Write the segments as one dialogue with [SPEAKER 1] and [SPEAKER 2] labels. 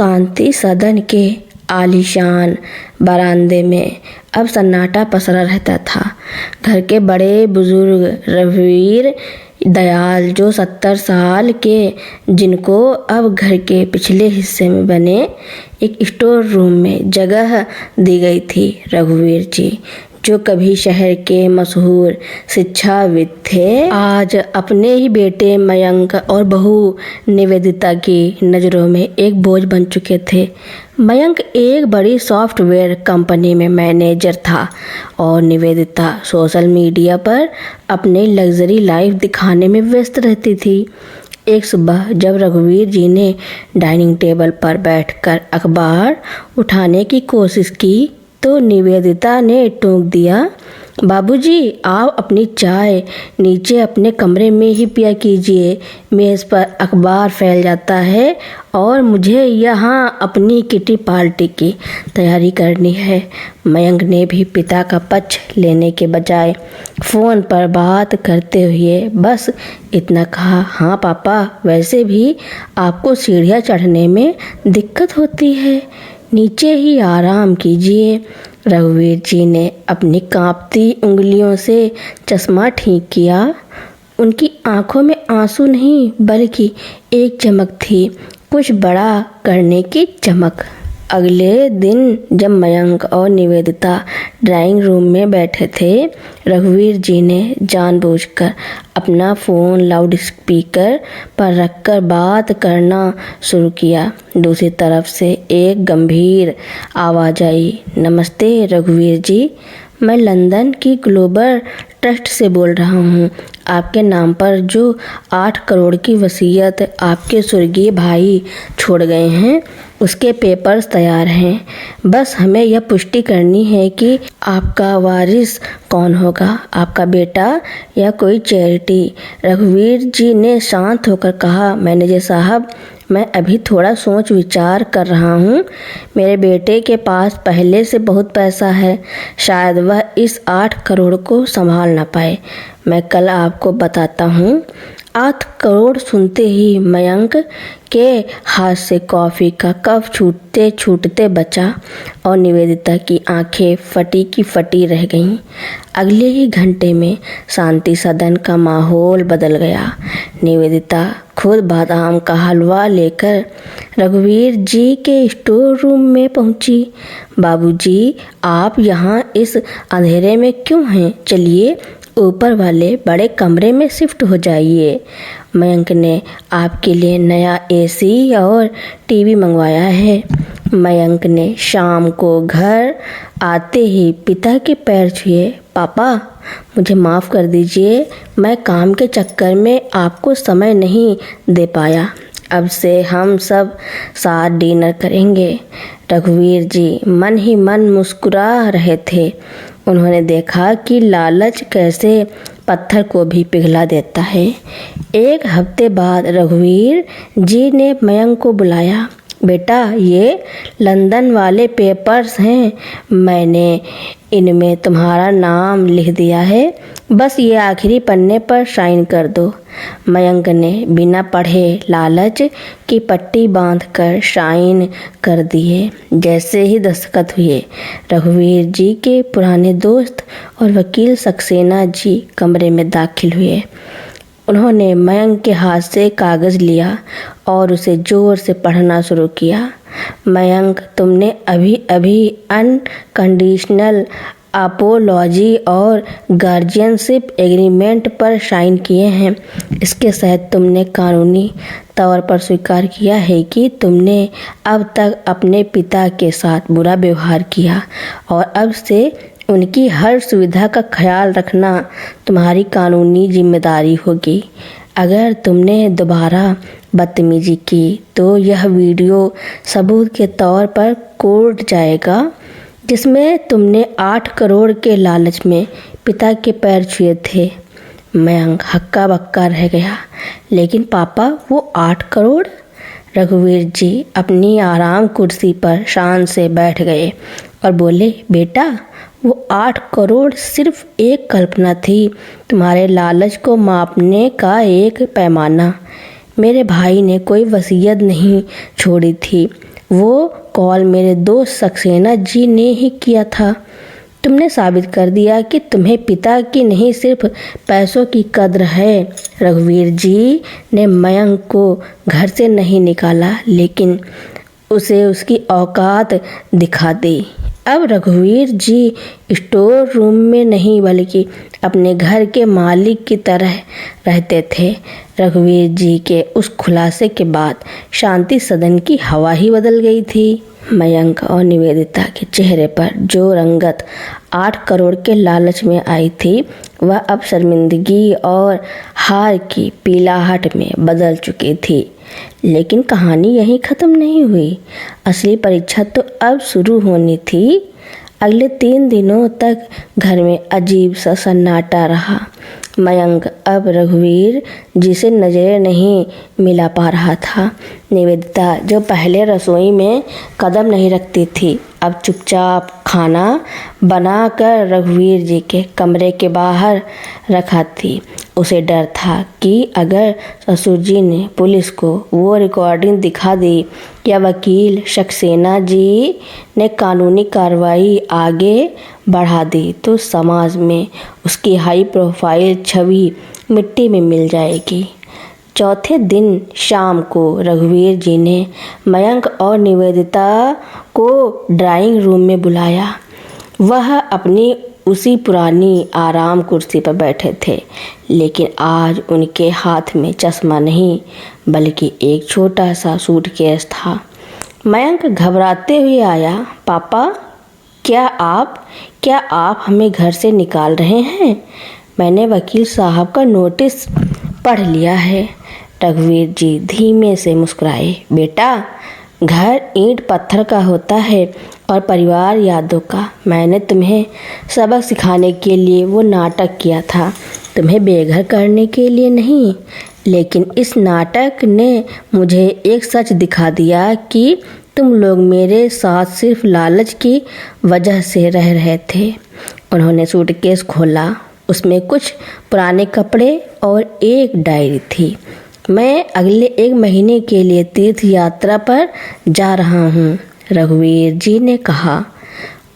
[SPEAKER 1] शांति सदन के आलीशान बरामदे में अब सन्नाटा पसरा रहता था। घर के बड़े बुजुर्ग रघुवीर दयाल, जो 70 साल के, जिनको अब घर के पिछले हिस्से में बने एक स्टोर रूम में जगह दी गई थी। रघुवीर जी, जो कभी शहर के मशहूर शिक्षाविद थे, आज अपने ही बेटे मयंक और बहू निवेदिता की नज़रों में एक बोझ बन चुके थे। मयंक एक बड़ी सॉफ्टवेयर कंपनी में मैनेजर था और निवेदिता सोशल मीडिया पर अपने लग्जरी लाइफ दिखाने में व्यस्त रहती थी। एक सुबह जब रघुवीर जी ने डाइनिंग टेबल पर बैठकर अखबार उठाने की कोशिश की तो निवेदिता ने टोक दिया, बाबूजी, आप अपनी चाय नीचे अपने कमरे में ही पिया कीजिए। मेज़ पर अखबार फैल जाता है और मुझे यहाँ अपनी किटी पार्टी की तैयारी करनी है। मयंक ने भी पिता का पक्ष लेने के बजाय फ़ोन पर बात करते हुए बस इतना कहा, हाँ पापा, वैसे भी आपको सीढ़ियाँ चढ़ने में दिक्कत होती है, नीचे ही आराम कीजिए। रघुवीर जी ने अपनी कांपती उंगलियों से चश्मा ठीक किया। उनकी आंखों में आंसू नहीं बल्कि एक चमक थी, कुछ बड़ा करने की चमक। अगले दिन जब मयंक और निवेदिता ड्राइंग रूम में बैठे थे, रघुवीर जी ने जानबूझकर अपना फ़ोन लाउड स्पीकर पर रखकर बात करना शुरू किया। दूसरी तरफ से एक गंभीर आवाज़ आई, नमस्ते रघुवीर जी, मैं लंदन की ग्लोबल ट्रस्ट से बोल रहा हूँ। आपके नाम पर जो 8 करोड़ की वसीयत आपके स्वर्गीय भाई छोड़ गए हैं, उसके पेपर्स तैयार हैं। बस हमें यह पुष्टि करनी है कि आपका वारिस कौन होगा, आपका बेटा या कोई चैरिटी। रघुवीर जी ने शांत होकर कहा, मैनेजर साहब, मैं अभी थोड़ा सोच विचार कर रहा हूँ। मेरे बेटे के पास पहले से बहुत पैसा है, शायद वह इस 8 करोड़ को संभाल ना पाए। मैं कल आपको बताता हूँ। 8 करोड़ सुनते ही मयंक के हाथ से कॉफ़ी का कप छूटते छूटते बचा और निवेदिता की आंखें फटी की फटी रह गईं। अगले ही घंटे में शांति सदन का माहौल बदल गया। निवेदिता खुद बादाम का हलवा लेकर रघुवीर जी के स्टोर रूम में पहुंची। बाबूजी, आप यहाँ इस अंधेरे में क्यों हैं? चलिए ऊपर वाले बड़े कमरे में शिफ्ट हो जाइए। मयंक ने आपके लिए नया एसी और टीवी मंगवाया है। मयंक ने शाम को घर आते ही पिता के पैर छुए। पापा, मुझे माफ़ कर दीजिए, मैं काम के चक्कर में आपको समय नहीं दे पाया। अब से हम सब साथ डिनर करेंगे। रघुवीर जी मन ही मन मुस्कुरा रहे थे। उन्होंने देखा कि लालच कैसे पत्थर को भी पिघला देता है। एक हफ्ते बाद रघुवीर जी ने मयंक को बुलाया। बेटा, ये लंदन वाले पेपर्स हैं, मैंने इनमें तुम्हारा नाम लिख दिया है, बस ये आखिरी पन्ने पर साइन कर दो। मयंक ने बिना पढ़े लालच की पट्टी बांधकर साइन कर दिए। जैसे ही दस्तखत हुए, रघुवीर जी के पुराने दोस्त और वकील सक्सेना जी कमरे में दाखिल हुए। उन्होंने मयंक के हाथ से कागज़ लिया और उसे ज़ोर से पढ़ना शुरू किया। मयंक, तुमने अभी अभी अनकंडीशनल अपोलॉजी और गार्जियनशिप एग्रीमेंट पर साइन किए हैं। इसके तहत तुमने कानूनी तौर पर स्वीकार किया है कि तुमने अब तक अपने पिता के साथ बुरा व्यवहार किया और अब से उनकी हर सुविधा का ख्याल रखना तुम्हारी कानूनी जिम्मेदारी होगी। अगर तुमने दोबारा बदतमीजी की तो यह वीडियो सबूत के तौर पर कोर्ट जाएगा, जिसमें तुमने 8 करोड़ के लालच में पिता के पैर छुए थे। मयंक हक्का बक्का रह गया। लेकिन पापा, वो 8 करोड़? रघुवीर जी अपनी आराम कुर्सी पर शान से बैठ गए और बोले, बेटा, वो 8 करोड़ सिर्फ एक कल्पना थी, तुम्हारे लालच को मापने का एक पैमाना। मेरे भाई ने कोई वसीयत नहीं छोड़ी थी। वो कॉल मेरे दोस्त सक्सेना जी ने ही किया था। तुमने साबित कर दिया कि तुम्हें पिता की नहीं सिर्फ पैसों की कद्र है। रघुवीर जी ने मयंक को घर से नहीं निकाला, लेकिन उसे उसकी औकात दिखा दी। अब रघुवीर जी स्टोर रूम में नहीं बल्कि अपने घर के मालिक की तरह रहते थे। रघुवीर जी के उस खुलासे के बाद शांति सदन की हवा ही बदल गई थी। मयंक और निवेदिता के चेहरे पर जो रंगत 8 करोड़ के लालच में आई थी, वह अब शर्मिंदगी और हार की पीलाहट में बदल चुकी थी। लेकिन कहानी यहीं ख़त्म नहीं हुई। असली परीक्षा तो अब शुरू होनी थी। अगले 3 दिनों तक घर में अजीब सा सन्नाटा रहा। मयंक अब रघुवीर जी से नजरें नहीं मिला पा रहा था। निवेदिता, जो पहले रसोई में कदम नहीं रखती थी, अब चुपचाप खाना बनाकर रघुवीर जी के कमरे के बाहर रखा थी। उसे डर था कि अगर ससुर जी ने पुलिस को वो रिकॉर्डिंग दिखा दी या वकील सक्सेना जी ने कानूनी कार्रवाई आगे बढ़ा दी, तो समाज में उसकी हाई प्रोफाइल छवि मिट्टी में मिल जाएगी। चौथे दिन शाम को रघुवीर जी ने मयंक और निवेदिता को ड्राइंग रूम में बुलाया। वह अपनी उसी पुरानी आराम कुर्सी पर बैठे थे, लेकिन आज उनके हाथ में चश्मा नहीं बल्कि एक छोटा सा सूटकेस था। मयंक घबराते हुए आया। पापा, क्या आप हमें घर से निकाल रहे हैं? मैंने वकील साहब का नोटिस पढ़ लिया है। रघुवीर जी धीमे से मुस्कुराए। बेटा, घर ईंट पत्थर का होता है और परिवार यादों का। मैंने तुम्हें सबक सिखाने के लिए वो नाटक किया था, तुम्हें बेघर करने के लिए नहीं। लेकिन इस नाटक ने मुझे एक सच दिखा दिया कि तुम लोग मेरे साथ सिर्फ लालच की वजह से रह रहे थे। उन्होंने सूटकेस खोला। उसमें कुछ पुराने कपड़े और एक डायरी थी। मैं अगले 1 महीने के लिए तीर्थ यात्रा पर जा रहा हूँ, रघुवीर जी ने कहा,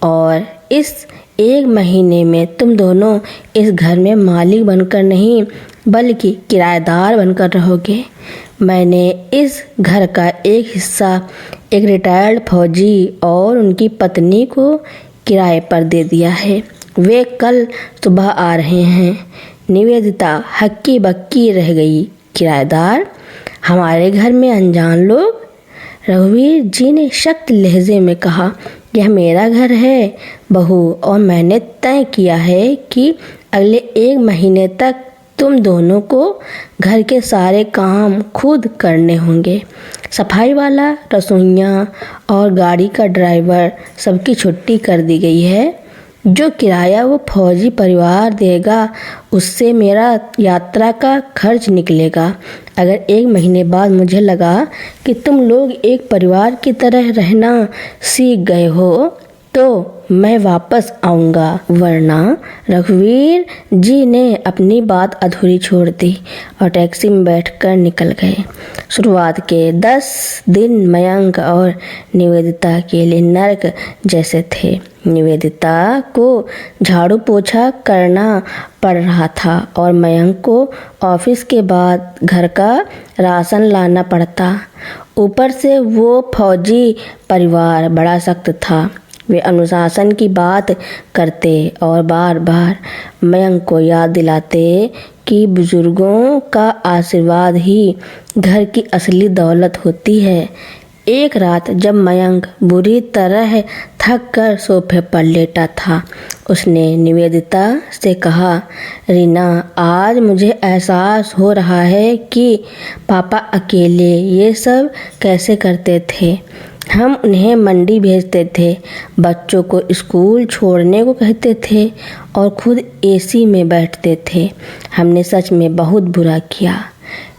[SPEAKER 1] और इस 1 महीने में तुम दोनों इस घर में मालिक बनकर नहीं बल्कि किराएदार बनकर रहोगे। मैंने इस घर का एक हिस्सा एक रिटायर्ड फौजी और उनकी पत्नी को किराए पर दे दिया है। वे कल सुबह आ रहे हैं। निवेदिता हक्की बक्की रह गई। किराएदार? हमारे घर में अनजान लोग? रघुवीर जी ने सख्त लहजे में कहा, यह मेरा घर है बहू, और मैंने तय किया है कि अगले 1 महीने तक तुम दोनों को घर के सारे काम खुद करने होंगे। सफाई वाला, रसोइया और गाड़ी का ड्राइवर, सबकी छुट्टी कर दी गई है। जो किराया वो फौजी परिवार देगा, उससे मेरा यात्रा का खर्च निकलेगा। अगर 1 महीने बाद मुझे लगा कि तुम लोग एक परिवार की तरह रहना सीख गए हो, तो मैं वापस आऊँगा, वरना। रघुवीर जी ने अपनी बात अधूरी छोड़ दी और टैक्सी में बैठकर निकल गए। शुरुआत के 10 दिन मयंक और निवेदिता के लिए नर्क जैसे थे। निवेदिता को झाड़ू पोछा करना पड़ रहा था और मयंक को ऑफिस के बाद घर का राशन लाना पड़ता। ऊपर से वो फौजी परिवार बड़ा सख्त था। वे अनुशासन की बात करते और बार बार मयंक को याद दिलाते कि बुजुर्गों का आशीर्वाद ही घर की असली दौलत होती है। एक रात जब मयंक बुरी तरह थक कर सोफे पर लेटा था, उसने निवेदिता से कहा, रीना, आज मुझे एहसास हो रहा है कि पापा अकेले ये सब कैसे करते थे। हम उन्हें मंडी भेजते थे, बच्चों को स्कूल छोड़ने को कहते थे और खुद एसी में बैठते थे। हमने सच में बहुत बुरा किया।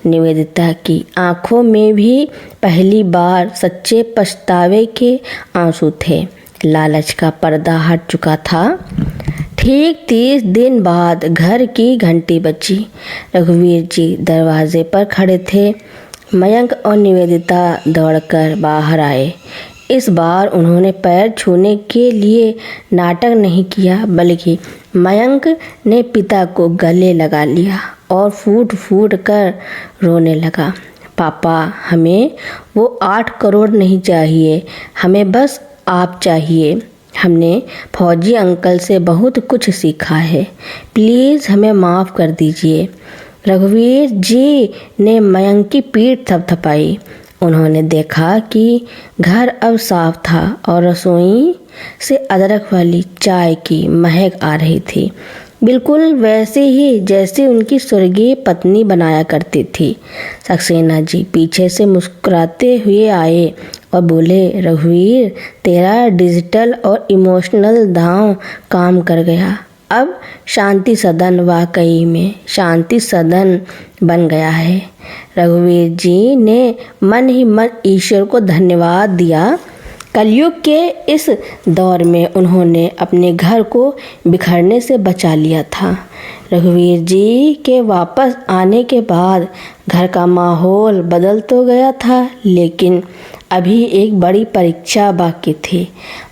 [SPEAKER 1] निवेदिता की आंखों में भी पहली बार सच्चे पछतावे के आंसू थे। लालच का पर्दा हट चुका था। ठीक 30 दिन बाद घर की घंटी बजी। रघुवीर जी दरवाजे पर खड़े थे। मयंक और निवेदिता दौड़कर बाहर आए। इस बार उन्होंने पैर छूने के लिए नाटक नहीं किया, बल्कि मयंक ने पिता को गले लगा लिया और फूट फूट कर रोने लगा। पापा, हमें वो 8 करोड़ नहीं चाहिए, हमें बस आप चाहिए। हमने फौजी अंकल से बहुत कुछ सीखा है, प्लीज़ हमें माफ़ कर दीजिए। रघुवीर जी ने मयंक की पीठ थपथपाई। उन्होंने देखा कि घर अब साफ था और रसोई से अदरक वाली चाय की महक आ रही थी, बिल्कुल वैसे ही जैसे उनकी स्वर्गीय पत्नी बनाया करती थी। सक्सेना जी पीछे से मुस्कुराते हुए आए और बोले, रघुवीर, तेरा डिजिटल और इमोशनल दांव काम कर गया। अब शांति सदन वाकई में शांति सदन बन गया है। रघुवीर जी ने मन ही मन ईश्वर को धन्यवाद दिया। कलयुग के इस दौर में उन्होंने अपने घर को बिखरने से बचा लिया था। रघुवीर जी के वापस आने के बाद घर का माहौल बदल तो गया था, लेकिन अभी एक बड़ी परीक्षा बाकी थी।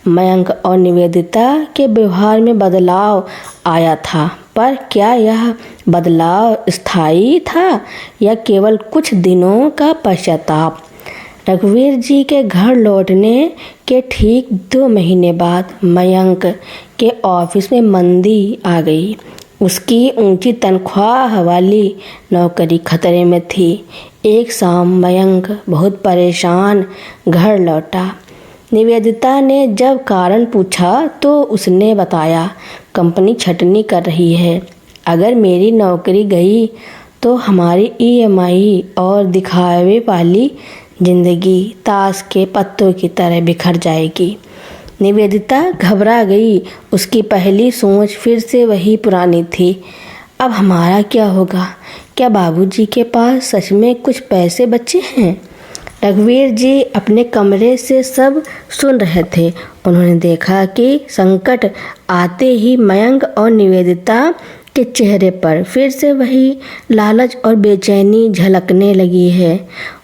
[SPEAKER 1] मयंक और निवेदिता के व्यवहार में बदलाव आया था, पर क्या यह बदलाव स्थायी था या केवल कुछ दिनों का पश्चाताप? रघुवीर जी के घर लौटने के ठीक 2 महीने बाद मयंक के ऑफिस में मंदी आ गई। उसकी ऊंची तनख्वाह वाली नौकरी खतरे में थी। एक शाम मयंक बहुत परेशान घर लौटा। निवेदिता ने जब कारण पूछा तो उसने बताया, कंपनी छटनी कर रही है। अगर मेरी नौकरी गई तो हमारी EMI और दिखावे वाली जिंदगी ताश के पत्तों की तरह बिखर जाएगी। निवेदिता घबरा गई। उसकी पहली सोच फिर से वही पुरानी थी। अब हमारा क्या होगा? क्या बाबूजी के पास सच में कुछ पैसे बचे हैं? रघुवीर जी अपने कमरे से सब सुन रहे थे। उन्होंने देखा कि संकट आते ही मयंक और निवेदिता के चेहरे पर फिर से वही लालच और बेचैनी झलकने लगी है।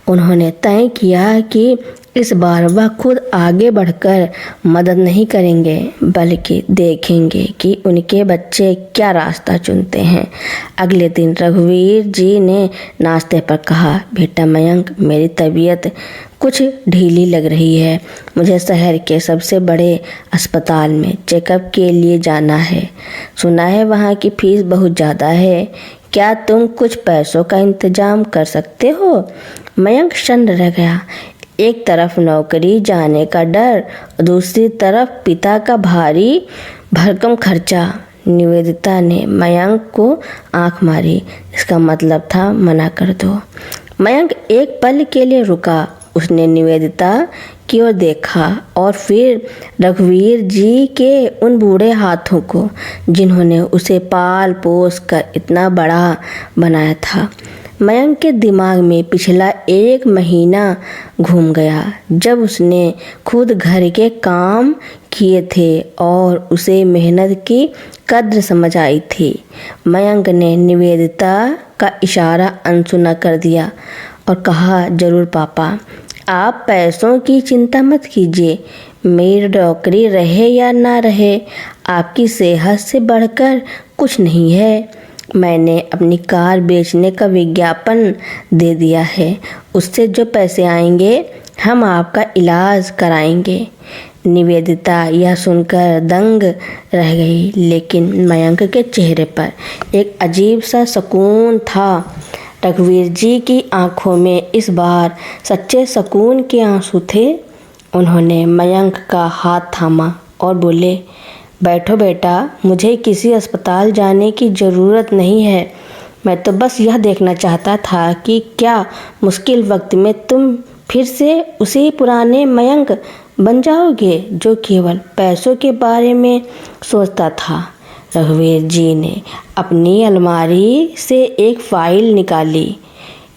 [SPEAKER 1] उन्होंने तय किया कि इस बार वह खुद आगे बढ़कर मदद नहीं करेंगे, बल्कि देखेंगे कि उनके बच्चे क्या रास्ता चुनते हैं। अगले दिन रघुवीर जी ने नाश्ते पर कहा, बेटा मयंक, मेरी तबीयत कुछ ढीली लग रही है। मुझे शहर के सबसे बड़े अस्पताल में चेकअप के लिए जाना है। सुना है वहाँ की फीस बहुत ज़्यादा है। क्या तुम कुछ पैसों का इंतजाम कर सकते हो? मयंक शन्न रह गया। एक तरफ नौकरी जाने का डर, दूसरी तरफ पिता का भारी भरकम खर्चा। निवेदिता ने मयंक को आंख मारी। इसका मतलब था मना कर दो। मयंक एक पल के लिए रुका। उसने निवेदिता की ओर देखा और फिर रघुवीर जी के उन बूढ़े हाथों को, जिन्होंने उसे पाल पोस कर इतना बड़ा बनाया था। मयंक के दिमाग में पिछला 1 महीना घूम गया, जब उसने खुद घर के काम किए थे और उसे मेहनत की कद्र समझ आई थी। मयंक ने निवेदिता का इशारा अनसुना कर दिया और कहा, जरूर पापा, आप पैसों की चिंता मत कीजिए। मेरी नौकरी रहे या ना रहे, आपकी सेहत से बढ़कर कुछ नहीं है। मैंने अपनी कार बेचने का विज्ञापन दे दिया है। उससे जो पैसे आएंगे हम आपका इलाज कराएंगे। निवेदिता यह सुनकर दंग रह गई, लेकिन मयंक के चेहरे पर एक अजीब सा सुकून था। रघुवीर जी की आंखों में इस बार सच्चे सुकून के आंसू थे। उन्होंने मयंक का हाथ थामा और बोले, बैठो बेटा, मुझे किसी अस्पताल जाने की ज़रूरत नहीं है। मैं तो बस यह देखना चाहता था कि क्या मुश्किल वक्त में तुम फिर से उसी पुराने मयंक बन जाओगे जो केवल पैसों के बारे में सोचता था। रघुवीर जी ने अपनी अलमारी से एक फ़ाइल निकाली।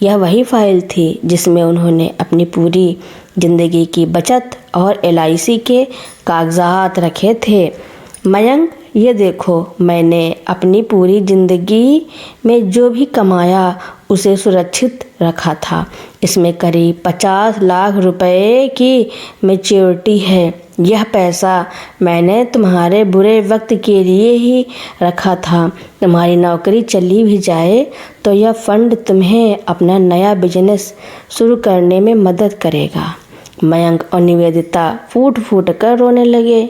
[SPEAKER 1] यह वही फाइल थी जिसमें उन्होंने अपनी पूरी ज़िंदगी की बचत और LIC के कागजात रखे थे। मयंक ये देखो, मैंने अपनी पूरी ज़िंदगी में जो भी कमाया उसे सुरक्षित रखा था। इसमें करीब 50 लाख रुपए की मैच्योरिटी है। यह पैसा मैंने तुम्हारे बुरे वक्त के लिए ही रखा था। तुम्हारी नौकरी चली भी जाए तो यह फंड तुम्हें अपना नया बिजनेस शुरू करने में मदद करेगा। मयंक और निवेदिता फूट फूट कर रोने लगे।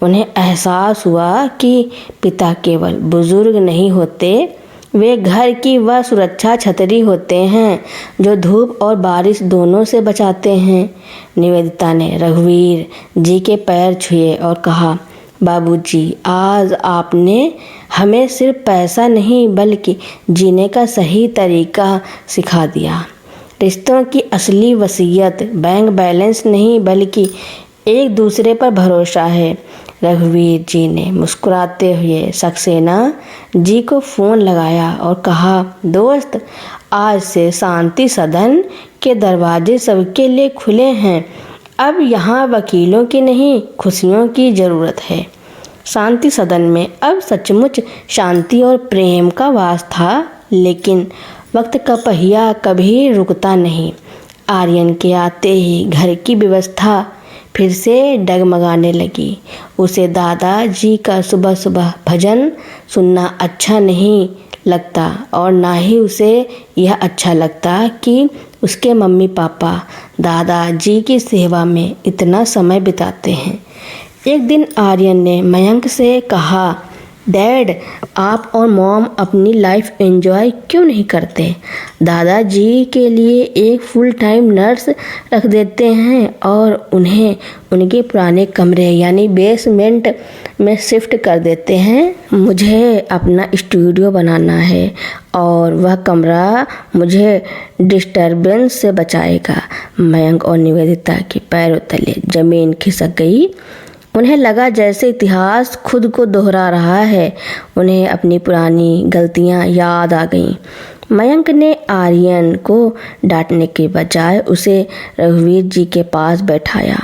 [SPEAKER 1] उन्हें एहसास हुआ कि पिता केवल बुजुर्ग नहीं होते, वे घर की वह सुरक्षा छतरी होते हैं जो धूप और बारिश दोनों से बचाते हैं। निवेदिता ने रघुवीर जी के पैर छुए और कहा, बाबूजी, आज आपने हमें सिर्फ पैसा नहीं बल्कि जीने का सही तरीका सिखा दिया। रिश्तों की असली वसीयत बैंक बैलेंस नहीं बल्कि एक दूसरे पर भरोसा है। रघुवीर जी ने मुस्कुराते हुए सक्सेना जी को फ़ोन लगाया और कहा, दोस्त, आज से शांति सदन के दरवाजे सबके लिए खुले हैं। अब यहाँ वकीलों की नहीं, खुशियों की ज़रूरत है। शांति सदन में अब सचमुच शांति और प्रेम का वास था, लेकिन वक्त का पहिया कभी रुकता नहीं। आर्यन के आते ही घर की व्यवस्था फिर से डगमगाने लगी। उसे दादाजी का सुबह सुबह भजन सुनना अच्छा नहीं लगता और ना ही उसे यह अच्छा लगता कि उसके मम्मी पापा दादाजी की सेवा में इतना समय बिताते हैं। एक दिन आर्यन ने मयंक से कहा, डैड, आप और मॉम अपनी लाइफ एंजॉय क्यों नहीं करते? दादाजी के लिए एक फुल टाइम नर्स रख देते हैं और उन्हें उनके पुराने कमरे यानी बेसमेंट में शिफ्ट कर देते हैं। मुझे अपना स्टूडियो बनाना है और वह कमरा मुझे डिस्टरबेंस से बचाएगा। मयंक और निवेदिता के पैरों तले जमीन खिसक गई। उन्हें लगा जैसे इतिहास खुद को दोहरा रहा है। उन्हें अपनी पुरानी गलतियां याद आ गईं। मयंक ने आर्यन को डांटने के बजाय उसे रघुवीर जी के पास बैठाया।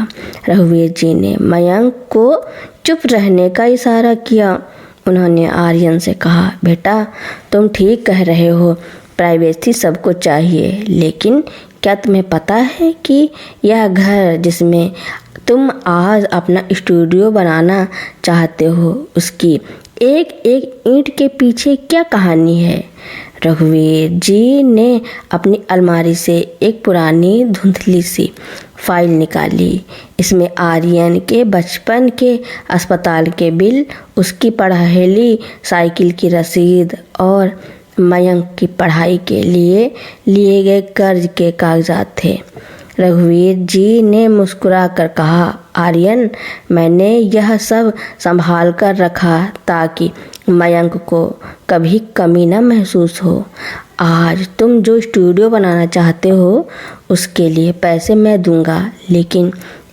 [SPEAKER 1] रघुवीर जी ने मयंक को चुप रहने का इशारा किया। उन्होंने आर्यन से कहा, बेटा, तुम ठीक कह रहे हो, प्राइवेसी सबको चाहिए, लेकिन क्या तुम्हें पता है कि यह घर जिसमें तुम आज अपना स्टूडियो बनाना चाहते हो, उसकी एक एक ईंट के पीछे क्या कहानी है? रघुवीर जी ने अपनी अलमारी से एक पुरानी धुंधली सी फाइल निकाली। इसमें आर्यन के बचपन के अस्पताल के बिल, उसकी पढ़ाई साइकिल की रसीद और मयंक की पढ़ाई के लिए गए कर्ज के कागजात थे। रघुवीर जी ने मुस्कुरा कर कहा, आर्यन, मैंने यह सब संभाल कर रखा ताकि मयंक को कभी कमी न महसूस हो। आज तुम जो स्टूडियो बनाना चाहते हो उसके लिए पैसे मैं दूंगा, लेकिन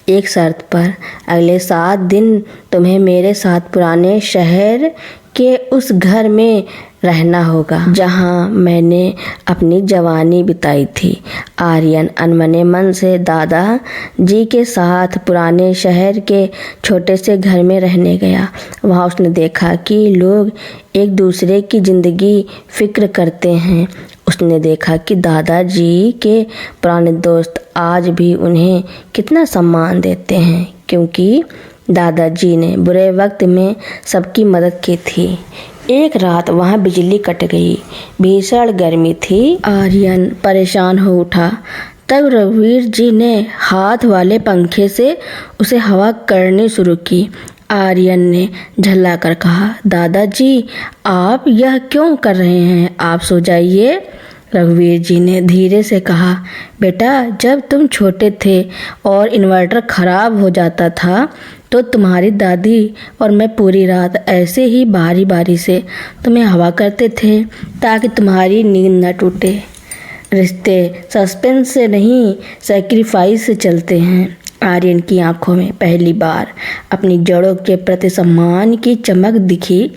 [SPEAKER 1] एक शर्त पर। अगले 7 दिन तुम्हें मेरे साथ पुराने शहर के उस घर में रहना होगा जहां मैंने अपनी जवानी बिताई थी। आर्यन अनमने मन से दादा जी के साथ पुराने शहर के छोटे से घर में रहने गया। वहां उसने देखा कि लोग एक दूसरे की जिंदगी फिक्र करते हैं। उसने देखा कि दादाजी के पुराने दोस्त आज भी उन्हें कितना सम्मान देते हैं, क्योंकि दादाजी ने बुरे वक्त में सबकी मदद की थी। एक रात वहां बिजली कट गई। भीषण गर्मी थी। आर्यन परेशान हो उठा। तब रघुवीर जी ने हाथ वाले पंखे से उसे हवा करनी शुरू की। आर्यन ने झल्लाकर कहा, दादाजी, आप यह क्यों कर रहे हैं? आप सो जाइए। रघुवीर जी ने धीरे से कहा, बेटा, जब तुम छोटे थे और इन्वर्टर खराब हो जाता था तो तुम्हारी दादी और मैं पूरी रात ऐसे ही बारी बारी से तुम्हें हवा करते थे ताकि तुम्हारी नींद न टूटे। रिश्ते सस्पेंस से नहीं, सैक्रिफाइस से चलते हैं। आर्यन की आंखों में पहली बार अपनी जड़ों के प्रति सम्मान की चमक दिखी।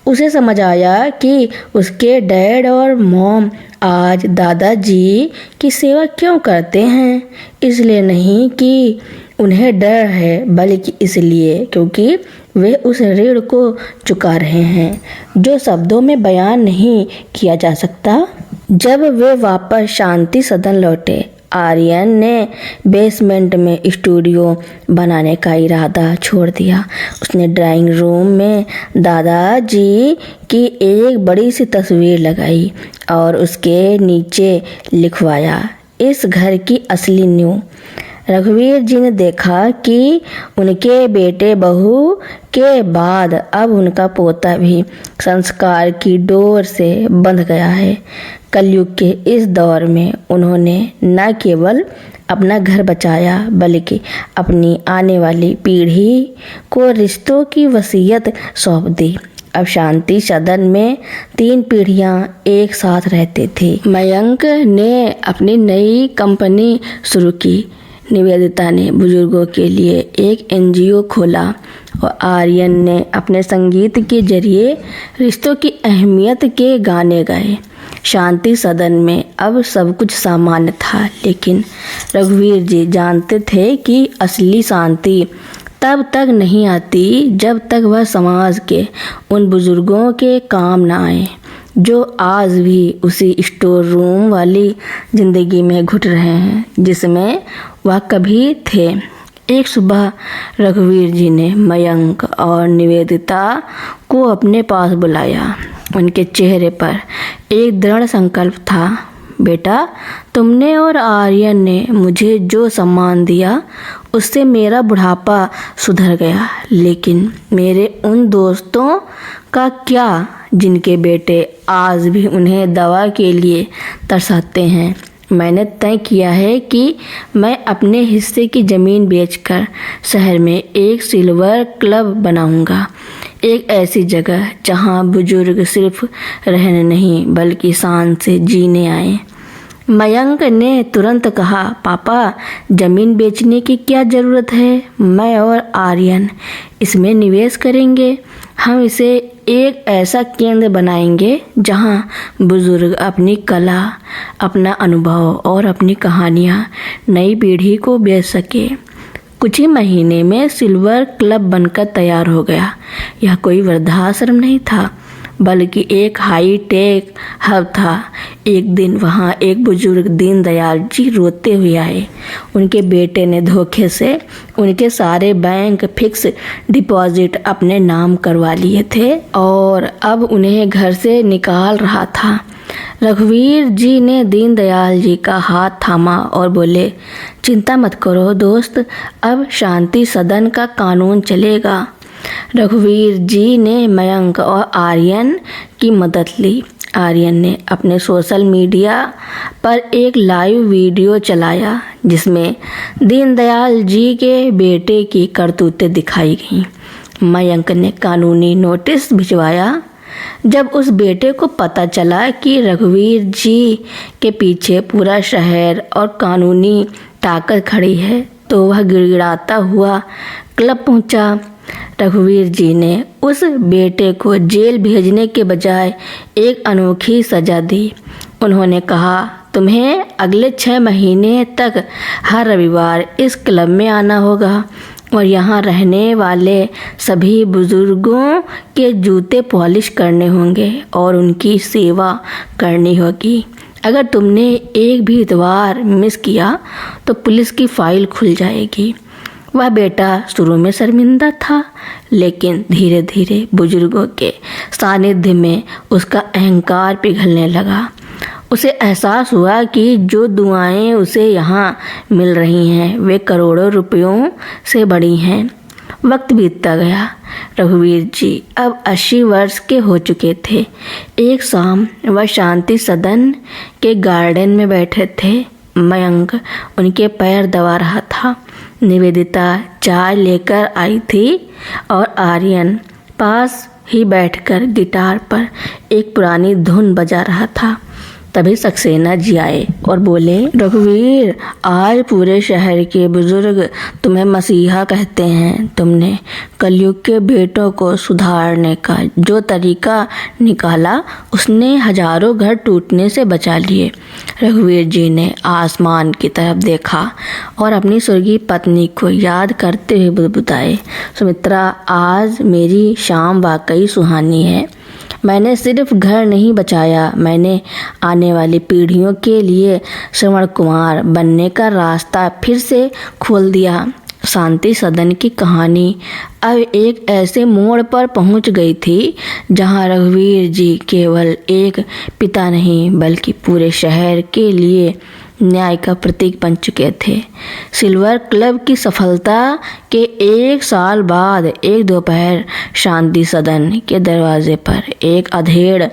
[SPEAKER 1] उसे समझ आया कि उसके डैड और मॉम आज दादाजी की सेवा क्यों करते हैं, इसलिए नहीं कि उन्हें डर है, बल्कि इसलिए क्योंकि वे उस ऋण को चुका रहे हैं जो शब्दों में बयान नहीं किया जा सकता। जब वे वापस शांति सदन लौटे, आर्यन ने बेसमेंट में स्टूडियो बनाने का इरादा छोड़ दिया। उसने ड्राइंग रूम में दादाजी की एक बड़ी सी तस्वीर लगाई और उसके नीचे लिखवाया, इस घर की असली नींव। रघुवीर जी ने देखा कि उनके बेटे बहू के बाद अब उनका पोता भी संस्कार की डोर से बंध गया है। कलयुग के इस दौर में उन्होंने न केवल अपना घर बचाया, बल्कि अपनी आने वाली पीढ़ी को रिश्तों की वसीयत सौंप दी। अब शांति सदन में 3 पीढ़ियां एक साथ रहती थी। मयंक ने अपनी नई कंपनी शुरू की, निवेदिता ने बुजुर्गों के लिए एक NGO खोला और आर्यन ने अपने संगीत के जरिए रिश्तों की अहमियत के गाने गाए। शांति सदन में अब सब कुछ सामान्य था, लेकिन रघुवीर जी जानते थे कि असली शांति तब तक नहीं आती जब तक वह समाज के उन बुजुर्गों के काम न आए जो आज भी उसी स्टोर रूम वाली जिंदगी में घुट रहे हैं जिसमें वह कभी थे। एक सुबह रघुवीर जी ने मयंक और निवेदिता को अपने पास बुलाया। उनके चेहरे पर एक दृढ़ संकल्प था। बेटा, तुमने और आर्यन ने मुझे जो सम्मान दिया उससे मेरा बुढ़ापा सुधर गया, लेकिन मेरे उन दोस्तों का क्या जिनके बेटे आज भी उन्हें दवा के लिए तरसाते हैं। मैंने तय किया है कि मैं अपने हिस्से की ज़मीन बेचकर शहर में एक सिल्वर क्लब बनाऊंगा, एक ऐसी जगह जहां बुजुर्ग सिर्फ रहने नहीं बल्कि शान से जीने आए। मयंक ने तुरंत कहा, पापा, ज़मीन बेचने की क्या ज़रूरत है? मैं और आर्यन इसमें निवेश करेंगे। हम इसे एक ऐसा केंद्र बनाएंगे जहां बुजुर्ग अपनी कला, अपना अनुभव और अपनी कहानियां नई पीढ़ी को बेच सके। कुछ ही महीने में सिल्वर क्लब बनकर तैयार हो गया। यह कोई वृद्धाश्रम नहीं था, बल्कि एक हाई टेक हब था। एक दिन वहाँ एक बुजुर्ग दीनदयाल जी रोते हुए आए। उनके बेटे ने धोखे से उनके सारे बैंक फिक्स डिपॉजिट अपने नाम करवा लिए थे और अब उन्हें घर से निकाल रहा था। रघुवीर जी ने दीनदयाल जी का हाथ थामा और बोले, चिंता मत करो दोस्त, अब शांति सदन का कानून चलेगा। रघुवीर जी ने मयंक और आर्यन की मदद ली। आर्यन ने अपने सोशल मीडिया पर एक लाइव वीडियो चलाया जिसमें दीनदयाल जी के बेटे की करतूतें दिखाई गईं। मयंक ने कानूनी नोटिस भिजवाया। जब उस बेटे को पता चला कि रघुवीर जी के पीछे पूरा शहर और कानूनी ताकत खड़ी है, तो वह गिड़गिड़ाता हुआ क्लब पहुंचा। रघुवीर जी ने उस बेटे को जेल भेजने के बजाय एक अनोखी सजा दी। उन्होंने कहा, तुम्हें अगले 6 महीने तक हर रविवार इस क्लब में आना होगा और यहाँ रहने वाले सभी बुजुर्गों के जूते पॉलिश करने होंगे और उनकी सेवा करनी होगी। अगर तुमने एक भी इतवार मिस किया तो पुलिस की फाइल खुल जाएगी। वह बेटा शुरू में शर्मिंदा था, लेकिन धीरे धीरे बुजुर्गों के सानिध्य में उसका अहंकार पिघलने लगा। उसे एहसास हुआ कि जो दुआएं उसे यहाँ मिल रही हैं वे करोड़ों रुपयों से बड़ी हैं। वक्त बीतता गया। रघुवीर जी अब 80 वर्ष के हो चुके थे। एक शाम वह शांति सदन के गार्डन में बैठे थे। मयंक उनके पैर दबा रहा था। निवेदिता चाय लेकर आई थी और आर्यन पास ही बैठकर गिटार पर एक पुरानी धुन बजा रहा था। तभी सक्सेना जी आए और बोले, रघुवीर, आज पूरे शहर के बुजुर्ग तुम्हें मसीहा कहते हैं। तुमने कलयुग के बेटों को सुधारने का जो तरीका निकाला उसने हजारों घर टूटने से बचा लिए। रघुवीर जी ने आसमान की तरफ देखा और अपनी स्वर्गीय पत्नी को याद करते हुए बुदबुदाए, सुमित्रा, आज मेरी शाम वाकई सुहानी है। मैंने सिर्फ घर नहीं बचाया, मैंने आने वाली पीढ़ियों के लिए श्रवण कुमार बनने का रास्ता फिर से खोल दिया। शांति सदन की कहानी अब एक ऐसे मोड़ पर पहुंच गई थी जहां रघुवीर जी केवल एक पिता नहीं बल्कि पूरे शहर के लिए न्याय का प्रतीक बन चुके थे। सिल्वर क्लब की सफलता के 1 साल बाद एक दोपहर शांति सदन के दरवाजे पर एक अधेड़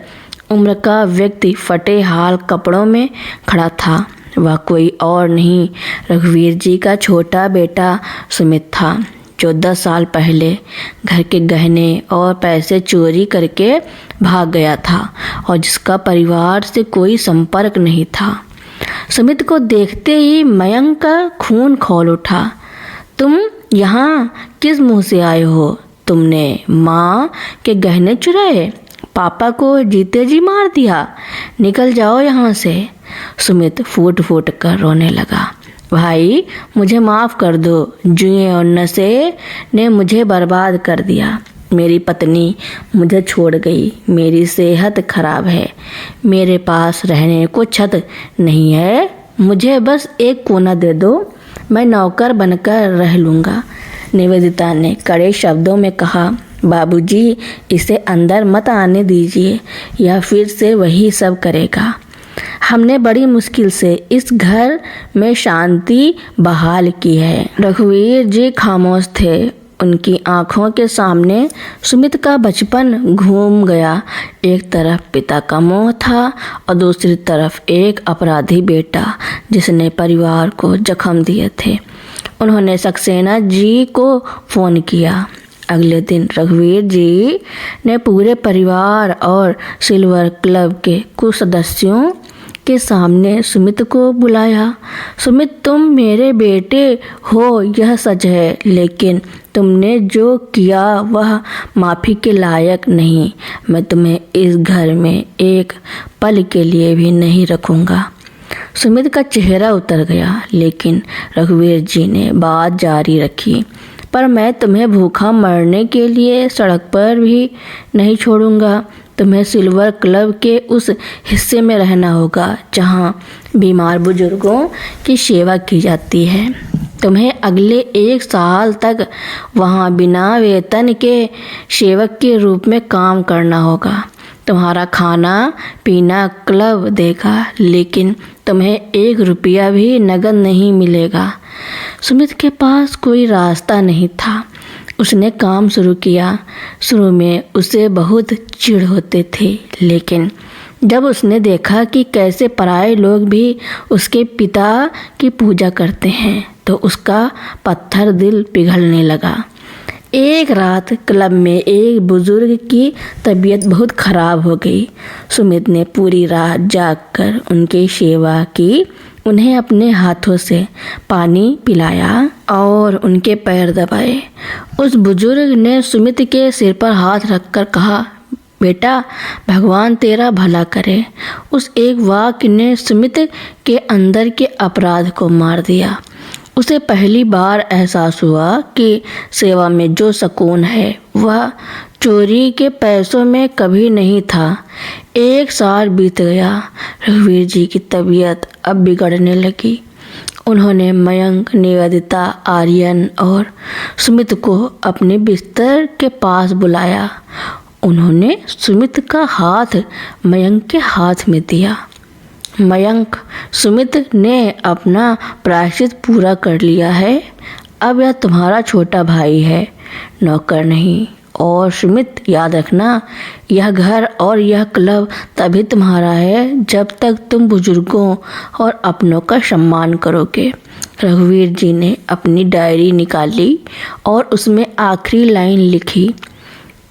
[SPEAKER 1] उम्र का व्यक्ति फटे हाल कपड़ों में खड़ा था। वह कोई और नहीं, रघुवीर जी का छोटा बेटा सुमित था, जो 10 साल पहले घर के गहने और पैसे चोरी करके भाग गया था और जिसका परिवार से कोई संपर्क नहीं था। सुमित को देखते ही मयंक का खून खौल उठा। तुम यहाँ किस मुंह से आए हो? तुमने माँ के गहने चुराए, पापा को जीते जी मार दिया। निकल जाओ यहाँ से। सुमित फूट फूट कर रोने लगा। भाई, मुझे माफ़ कर दो। जुए और नशे ने मुझे बर्बाद कर दिया। मेरी पत्नी मुझे छोड़ गई, मेरी सेहत खराब है, मेरे पास रहने को छत नहीं है, मुझे बस एक कोना दे दो, मैं नौकर बनकर रह लूँगा। निवेदिता ने कड़े शब्दों में कहा, बाबूजी, इसे अंदर मत आने दीजिए, यह फिर से वही सब करेगा। हमने बड़ी मुश्किल से इस घर में शांति बहाल की है। रघुवीर जी खामोश थे। उनकी आंखों के सामने सुमित का बचपन घूम गया। एक तरफ पिता का मोह था और दूसरी तरफ एक अपराधी बेटा जिसने परिवार को जख्म दिए थे। उन्होंने सक्सेना जी को फ़ोन किया। अगले दिन रघुवीर जी ने पूरे परिवार और सिल्वर क्लब के कुछ सदस्यों के सामने सुमित को बुलाया। सुमित, तुम मेरे बेटे हो यह सच है, लेकिन तुमने जो किया वह माफ़ी के लायक नहीं। मैं तुम्हें इस घर में एक पल के लिए भी नहीं रखूँगा। सुमित का चेहरा उतर गया, लेकिन रघुवीर जी ने बात जारी रखी, पर मैं तुम्हें भूखा मरने के लिए सड़क पर भी नहीं छोड़ूंगा। तुम्हें सिल्वर क्लब के उस हिस्से में रहना होगा जहां बीमार बुजुर्गों की सेवा की जाती है। तुम्हें अगले 1 साल तक वहां बिना वेतन के सेवक के रूप में काम करना होगा। तुम्हारा खाना पीना क्लब देगा, लेकिन तुम्हें 1 रुपया भी नगद नहीं मिलेगा। सुमित के पास कोई रास्ता नहीं था। उसने काम शुरू किया। शुरू में उसे बहुत चिढ़ होते थे, लेकिन जब उसने देखा कि कैसे पराये लोग भी उसके पिता की पूजा करते हैं, तो उसका पत्थर दिल पिघलने लगा। एक रात क्लब में एक बुजुर्ग की तबीयत बहुत खराब हो गई। सुमित ने पूरी रात जागकर उनकी सेवा की, उन्हें अपने हाथों से पानी पिलाया और उनके पैर दबाए। उस बुजुर्ग ने सुमित के सिर पर हाथ रखकर कहा, बेटा, भगवान तेरा भला करे। उस एक वाक्य ने सुमित के अंदर के अपराध को मार दिया। उसे पहली बार एहसास हुआ कि सेवा में जो सुकून है वह चोरी के पैसों में कभी नहीं था। 1 साल बीत गया। रघुवीर जी की तबीयत अब बिगड़ने लगी। उन्होंने मयंक, निवेदिता, आर्यन और सुमित को अपने बिस्तर के पास बुलाया। उन्होंने सुमित का हाथ मयंक के हाथ में दिया। मयंक, सुमित ने अपना प्रायश्चित पूरा कर लिया है। अब यह तुम्हारा छोटा भाई है, नौकर नहीं। और सुमित, याद रखना, यह घर और यह क्लब तभी तुम्हारा है जब तक तुम बुजुर्गों और अपनों का सम्मान करोगे। रघुवीर जी ने अपनी डायरी निकाली और उसमें आखिरी लाइन लिखी,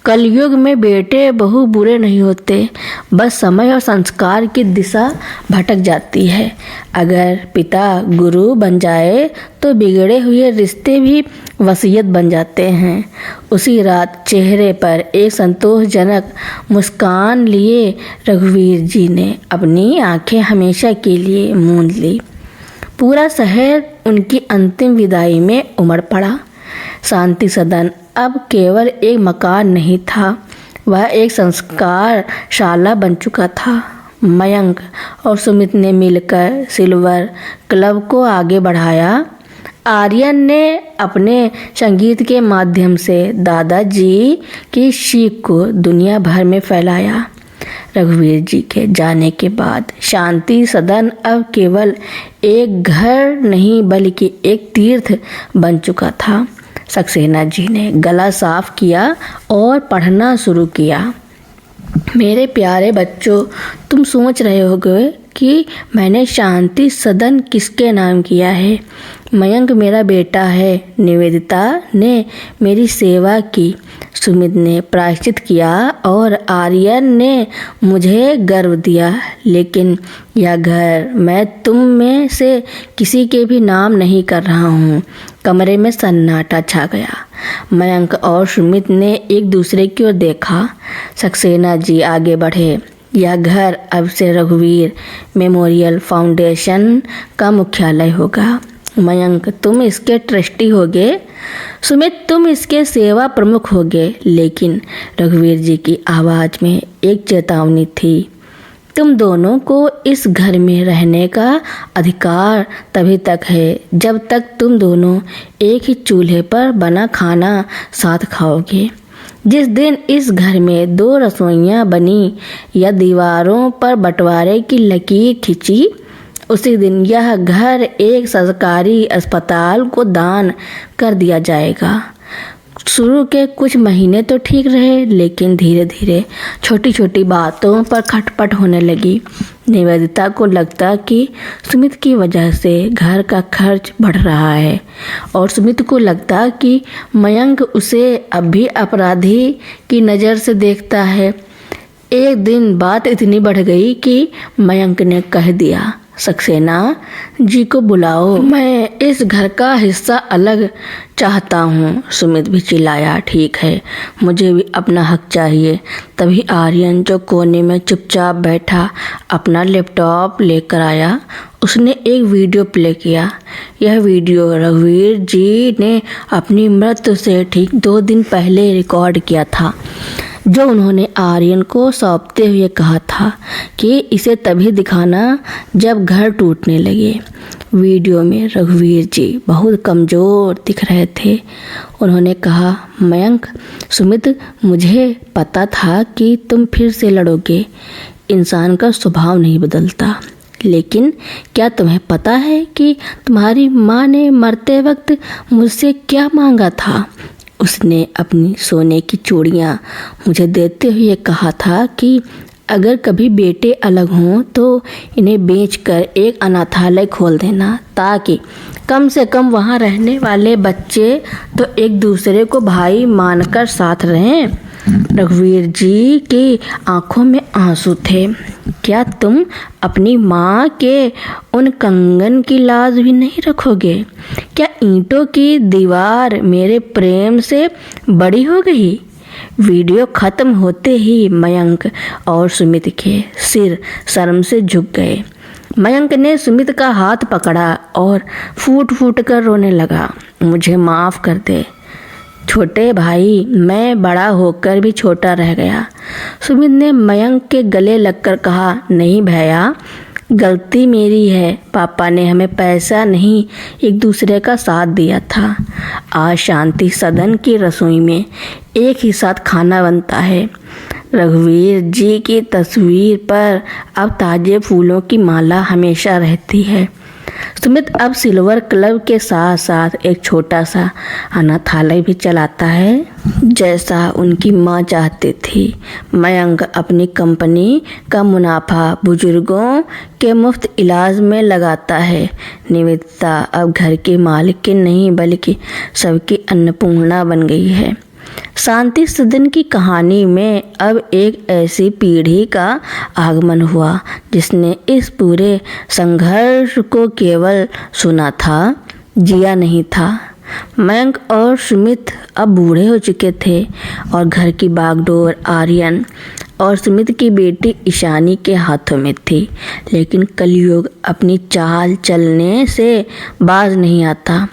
[SPEAKER 1] कलयुग में बेटे बहू बुरे नहीं होते, बस समय और संस्कार की दिशा भटक जाती है। अगर पिता गुरु बन जाए तो बिगड़े हुए रिश्ते भी वसीयत बन जाते हैं। उसी रात चेहरे पर एक संतोषजनक मुस्कान लिए रघुवीर जी ने अपनी आंखें हमेशा के लिए मूंद ली। पूरा शहर उनकी अंतिम विदाई में उमड़ पड़ा। शांति सदन अब केवल एक मकान नहीं था, वह एक संस्कारशाला बन चुका था। मयंक और सुमित ने मिलकर सिल्वर क्लब को आगे बढ़ाया। आर्यन ने अपने संगीत के माध्यम से दादाजी की सीख को दुनिया भर में फैलाया। रघुवीर जी के जाने के बाद शांति सदन अब केवल एक घर नहीं बल्कि एक तीर्थ बन चुका था। सक्सेना जी ने गला साफ किया और पढ़ना शुरू किया। मेरे प्यारे बच्चों, तुम सोच रहे होगे कि मैंने शांति सदन किसके नाम किया है। मयंक मेरा बेटा है, निवेदिता ने मेरी सेवा की, सुमित ने प्रायश्चित किया और आर्यन ने मुझे गर्व दिया। लेकिन यह घर मैं तुम में से किसी के भी नाम नहीं कर रहा हूँ। कमरे में सन्नाटा छा गया। मयंक और सुमित ने एक दूसरे की ओर देखा। सक्सेना जी आगे बढ़े। यह घर अब से रघुवीर मेमोरियल फाउंडेशन का मुख्यालय होगा। मयंक तुम इसके ट्रस्टी होगे, सुमित तुम इसके सेवा प्रमुख होगे। लेकिन रघुवीर जी की आवाज़ में एक चेतावनी थी। तुम दोनों को इस घर में रहने का अधिकार तभी तक है जब तक तुम दोनों एक ही चूल्हे पर बना खाना साथ खाओगे। जिस दिन इस घर में 2 रसोइयाँ बनी या दीवारों पर बंटवारे की लकीर खिंची, उसी दिन यह घर एक सरकारी अस्पताल को दान कर दिया जाएगा। शुरू के कुछ महीने तो ठीक रहे, लेकिन धीरे धीरे छोटी छोटी बातों पर खटपट होने लगी। निवेदिता को लगता कि सुमित की वजह से घर का खर्च बढ़ रहा है और सुमित को लगता कि मयंक उसे अब भी अपराधी की नज़र से देखता है। एक दिन बात इतनी बढ़ गई कि मयंक ने कह दिया, सक्सेना जी को बुलाओ, मैं इस घर का हिस्सा अलग चाहता हूँ। सुमित भी चिल्लाया, ठीक है, मुझे भी अपना हक चाहिए। तभी आर्यन जो कोने में चुपचाप बैठा अपना लैपटॉप लेकर आया। उसने एक वीडियो प्ले किया। यह वीडियो रघुवीर जी ने अपनी मृत्यु से ठीक 2 दिन पहले रिकॉर्ड किया था, जो उन्होंने आर्यन को सौंपते हुए कहा था कि इसे तभी दिखाना जब घर टूटने लगे। वीडियो में रघुवीर जी बहुत कमज़ोर दिख रहे थे। उन्होंने कहा, मयंक, सुमित, मुझे पता था कि तुम फिर से लड़ोगे। इंसान का स्वभाव नहीं बदलता। लेकिन क्या तुम्हें पता है कि तुम्हारी माँ ने मरते वक्त मुझसे क्या मांगा था? उसने अपनी सोने की चूड़ियाँ मुझे देते हुए कहा था कि अगर कभी बेटे अलग हों तो इन्हें बेचकर एक अनाथालय खोल देना, ताकि कम से कम वहाँ रहने वाले बच्चे तो एक दूसरे को भाई मानकर साथ रहें। रघुवीर जी की आंखों में आंसू थे। क्या तुम अपनी माँ के उन कंगन की लाज भी नहीं रखोगे? क्या ईंटों की दीवार मेरे प्रेम से बड़ी हो गई? वीडियो खत्म होते ही मयंक और सुमित के सिर शर्म से झुक गए। मयंक ने सुमित का हाथ पकड़ा और फूट फूट कर रोने लगा। मुझे माफ़ कर दे छोटे भाई, मैं बड़ा होकर भी छोटा रह गया। सुमित ने मयंक के गले लगकर कहा, नहीं भैया, गलती मेरी है। पापा ने हमें पैसा नहीं, एक दूसरे का साथ दिया था। आज शांति सदन की रसोई में एक ही साथ खाना बनता है। रघुवीर जी की तस्वीर पर अब ताजे फूलों की माला हमेशा रहती है। सुमित अब सिल्वर क्लब के साथ साथ एक छोटा सा अनाथालय भी चलाता है, जैसा उनकी माँ चाहती थी। मयंक अपनी कंपनी का मुनाफा बुजुर्गों के मुफ्त इलाज में लगाता है। निवेदिता अब घर की मालकिन नहीं बल्कि सबकी अन्नपूर्णा बन गई है। शांति सदन की कहानी में अब एक ऐसी पीढ़ी का आगमन हुआ जिसने इस पूरे संघर्ष को केवल सुना था, जिया नहीं था। मयंक और सुमित अब बूढ़े हो चुके थे और घर की बागडोर आर्यन और सुमित की बेटी ईशानी के हाथों में थी। लेकिन कलयुग अपनी चाल चलने से बाज नहीं आता।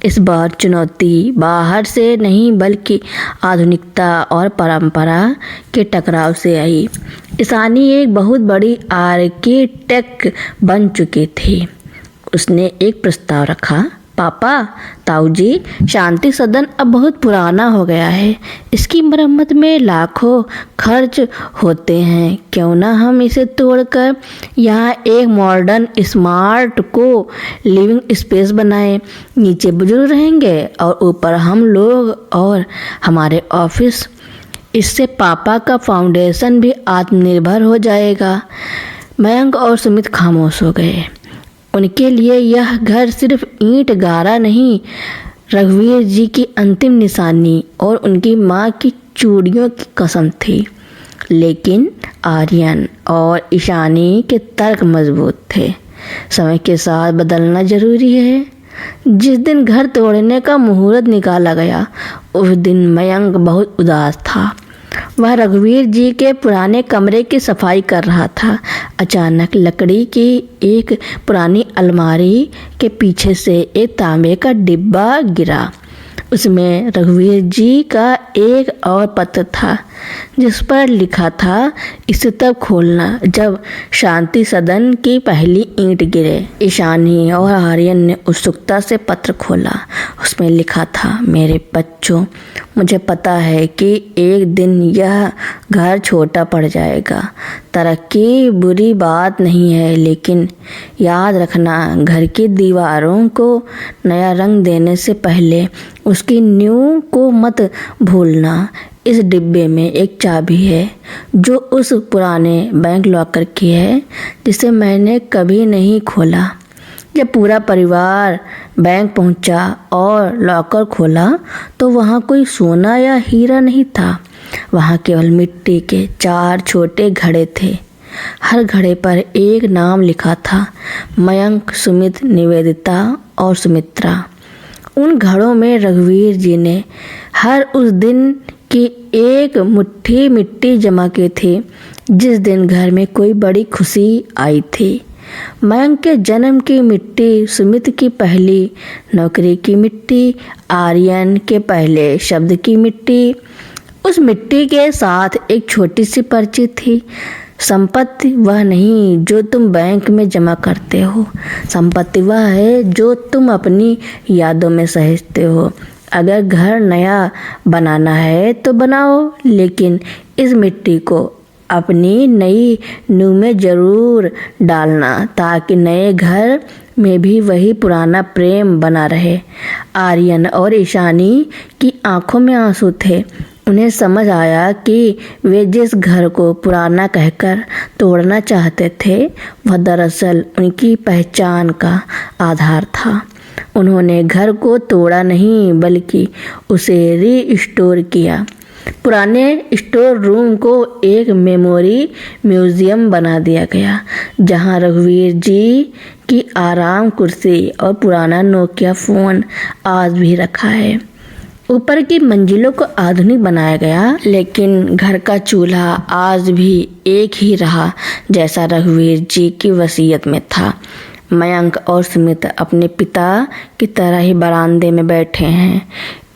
[SPEAKER 1] इस बार चुनौती बाहर से नहीं बल्कि आधुनिकता और परंपरा के टकराव से आई। ईशानी एक बहुत बड़ी आर्किटेक्ट बन चुकी थी। उसने एक प्रस्ताव रखा, पापा, ताऊ जी, शांति सदन अब बहुत पुराना हो गया है। इसकी मरम्मत में लाखों खर्च होते हैं। क्यों ना हम इसे तोड़कर यहाँ एक मॉडर्न स्मार्ट को लिविंग स्पेस बनाएं। नीचे बुजुर्ग रहेंगे और ऊपर हम लोग और हमारे ऑफिस। इससे पापा का फाउंडेशन भी आत्मनिर्भर हो जाएगा। मयंक और सुमित खामोश हो गए। उनके लिए यह घर सिर्फ ईंट गारा नहीं, रघुवीर जी की अंतिम निशानी और उनकी माँ की चूड़ियों की कसम थी। लेकिन आर्यन और ईशानी के तर्क मजबूत थे। समय के साथ बदलना जरूरी है। जिस दिन घर तोड़ने का मुहूर्त निकाला गया, उस दिन मयंक बहुत उदास था। वह रघुवीर जी के पुराने कमरे की सफाई कर रहा था। अचानक लकड़ी की एक पुरानी अलमारी के पीछे से एक तांबे का डिब्बा गिरा। उसमें रघुवीर जी का एक और पत्र था जिस पर लिखा था, इसे तब खोलना जब शांति सदन की पहली ईंट गिरे। ईशानी और आर्यन ने उत्सुकता से पत्र खोला। उसमें लिखा था, मेरे बच्चों, मुझे पता है कि एक दिन यह घर छोटा पड़ जाएगा। तरक्की बुरी बात नहीं है, लेकिन याद रखना, घर की दीवारों को नया रंग देने से पहले उसकी नींव को मत भूलना। इस डिब्बे में एक चाबी है जो उस पुराने बैंक लॉकर की है जिसे मैंने कभी नहीं खोला। जब पूरा परिवार बैंक पहुंचा और लॉकर खोला तो वहां कोई सोना या हीरा नहीं था। वहां केवल मिट्टी के 4 छोटे घड़े थे। हर घड़े पर एक नाम लिखा था, मयंक, सुमित, निवेदिता और सुमित्रा। उन घड़ों में रघुवीर जी ने हर उस दिन की एक मुट्ठी मिट्टी जमा की थी जिस दिन घर में कोई बड़ी खुशी आई थी। मयंक के जन्म की मिट्टी, सुमित की पहली नौकरी की मिट्टी, आर्यन के पहले शब्द की मिट्टी। उस मिट्टी के साथ एक छोटी सी पर्ची थी, संपत्ति वह नहीं जो तुम बैंक में जमा करते हो, संपत्ति वह है जो तुम अपनी यादों में सहेजते हो। अगर घर नया बनाना है तो बनाओ, लेकिन इस मिट्टी को अपनी नई नींव में जरूर डालना ताकि नए घर में भी वही पुराना प्रेम बना रहे। आर्यन और ईशानी की आंखों में आंसू थे। उन्हें समझ आया कि वे जिस घर को पुराना कहकर तोड़ना चाहते थे वह दरअसल उनकी पहचान का आधार था। उन्होंने घर को तोड़ा नहीं बल्कि उसे रीस्टोर किया। पुराने स्टोर रूम को एक मेमोरी म्यूजियम बना दिया गया जहां रघुवीर जी की आराम कुर्सी और पुराना नोकिया फ़ोन आज भी रखा है। ऊपर की मंजिलों को आधुनिक बनाया गया, लेकिन घर का चूल्हा आज भी एक ही रहा जैसा रघुवीर जी की वसीयत में था। मयंक और सुमित अपने पिता की तरह ही बरामदे में बैठे हैं।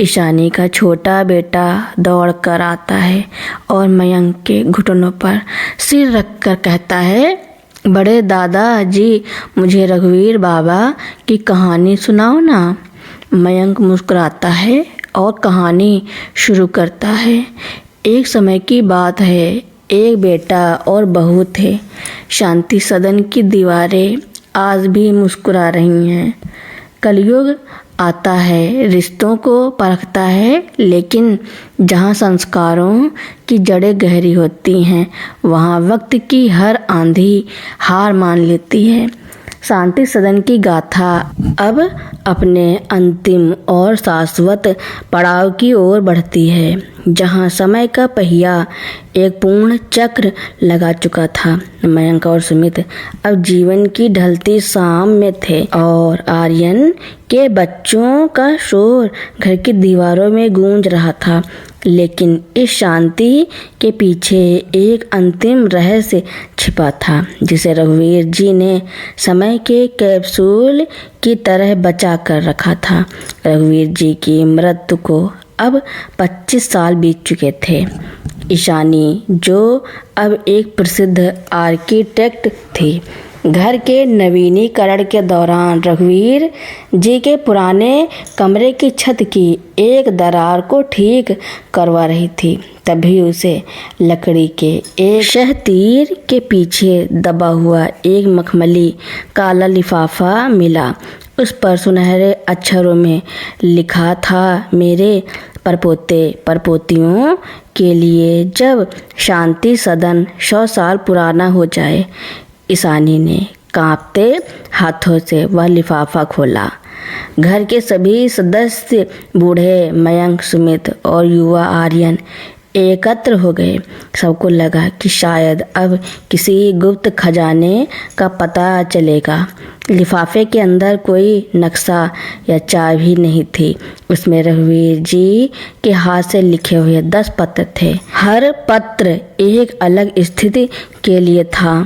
[SPEAKER 1] ईशानी का छोटा बेटा दौड़ कर आता है और मयंक के घुटनों पर सिर रखकर कहता है, बड़े दादा जी, मुझे रघुवीर बाबा की कहानी सुनाओ ना। मयंक मुस्कुराता है और कहानी शुरू करता है। एक समय की बात है, एक बेटा और बहू थे। शांति सदन की दीवारें आज भी मुस्कुरा रही हैं। कलयुग आता है, रिश्तों को परखता है, लेकिन जहाँ संस्कारों की जड़ें गहरी होती हैं वहाँ वक्त की हर आंधी हार मान लेती है। शांति सदन की गाथा अब अपने अंतिम और शाश्वत पड़ाव की ओर बढ़ती है, जहां समय का पहिया एक पूर्ण चक्र लगा चुका था। मयंक और सुमित अब जीवन की ढलती शाम में थे और आर्यन के बच्चों का शोर घर की दीवारों में गूंज रहा था। लेकिन इस शांति के पीछे एक अंतिम रहस्य छिपा था, जिसे रघुवीर जी ने समय के कैप्सूल की तरह बचा कर रखा था। रघुवीर जी की मृत्यु को अब 25 साल बीत चुके थे। ईशानी, जो अब एक प्रसिद्ध आर्किटेक्ट थी, घर के नवीनीकरण के दौरान रघुवीर जी के पुराने कमरे की छत की एक दरार को ठीक करवा रही थी। तभी उसे लकड़ी के एक शहतीर के पीछे दबा हुआ एक मखमली काला लिफाफा मिला। उस पर सुनहरे अक्षरों में लिखा था, मेरे परपोते परपोतियों के लिए जब शांति सदन 100 साल पुराना हो जाए। ईशानी ने कांपते हाथों से वह लिफाफा खोला। घर के सभी सदस्य, बूढ़े मयंक, सुमित और युवा आर्यन एकत्र हो गए। सबको लगा कि शायद अब किसी गुप्त खजाने का पता चलेगा। लिफाफे के अंदर कोई नक्शा या चाबी नहीं थी। उसमें रघुवीर जी के हाथ से लिखे हुए 10 पत्र थे। हर पत्र एक अलग स्थिति के लिए था।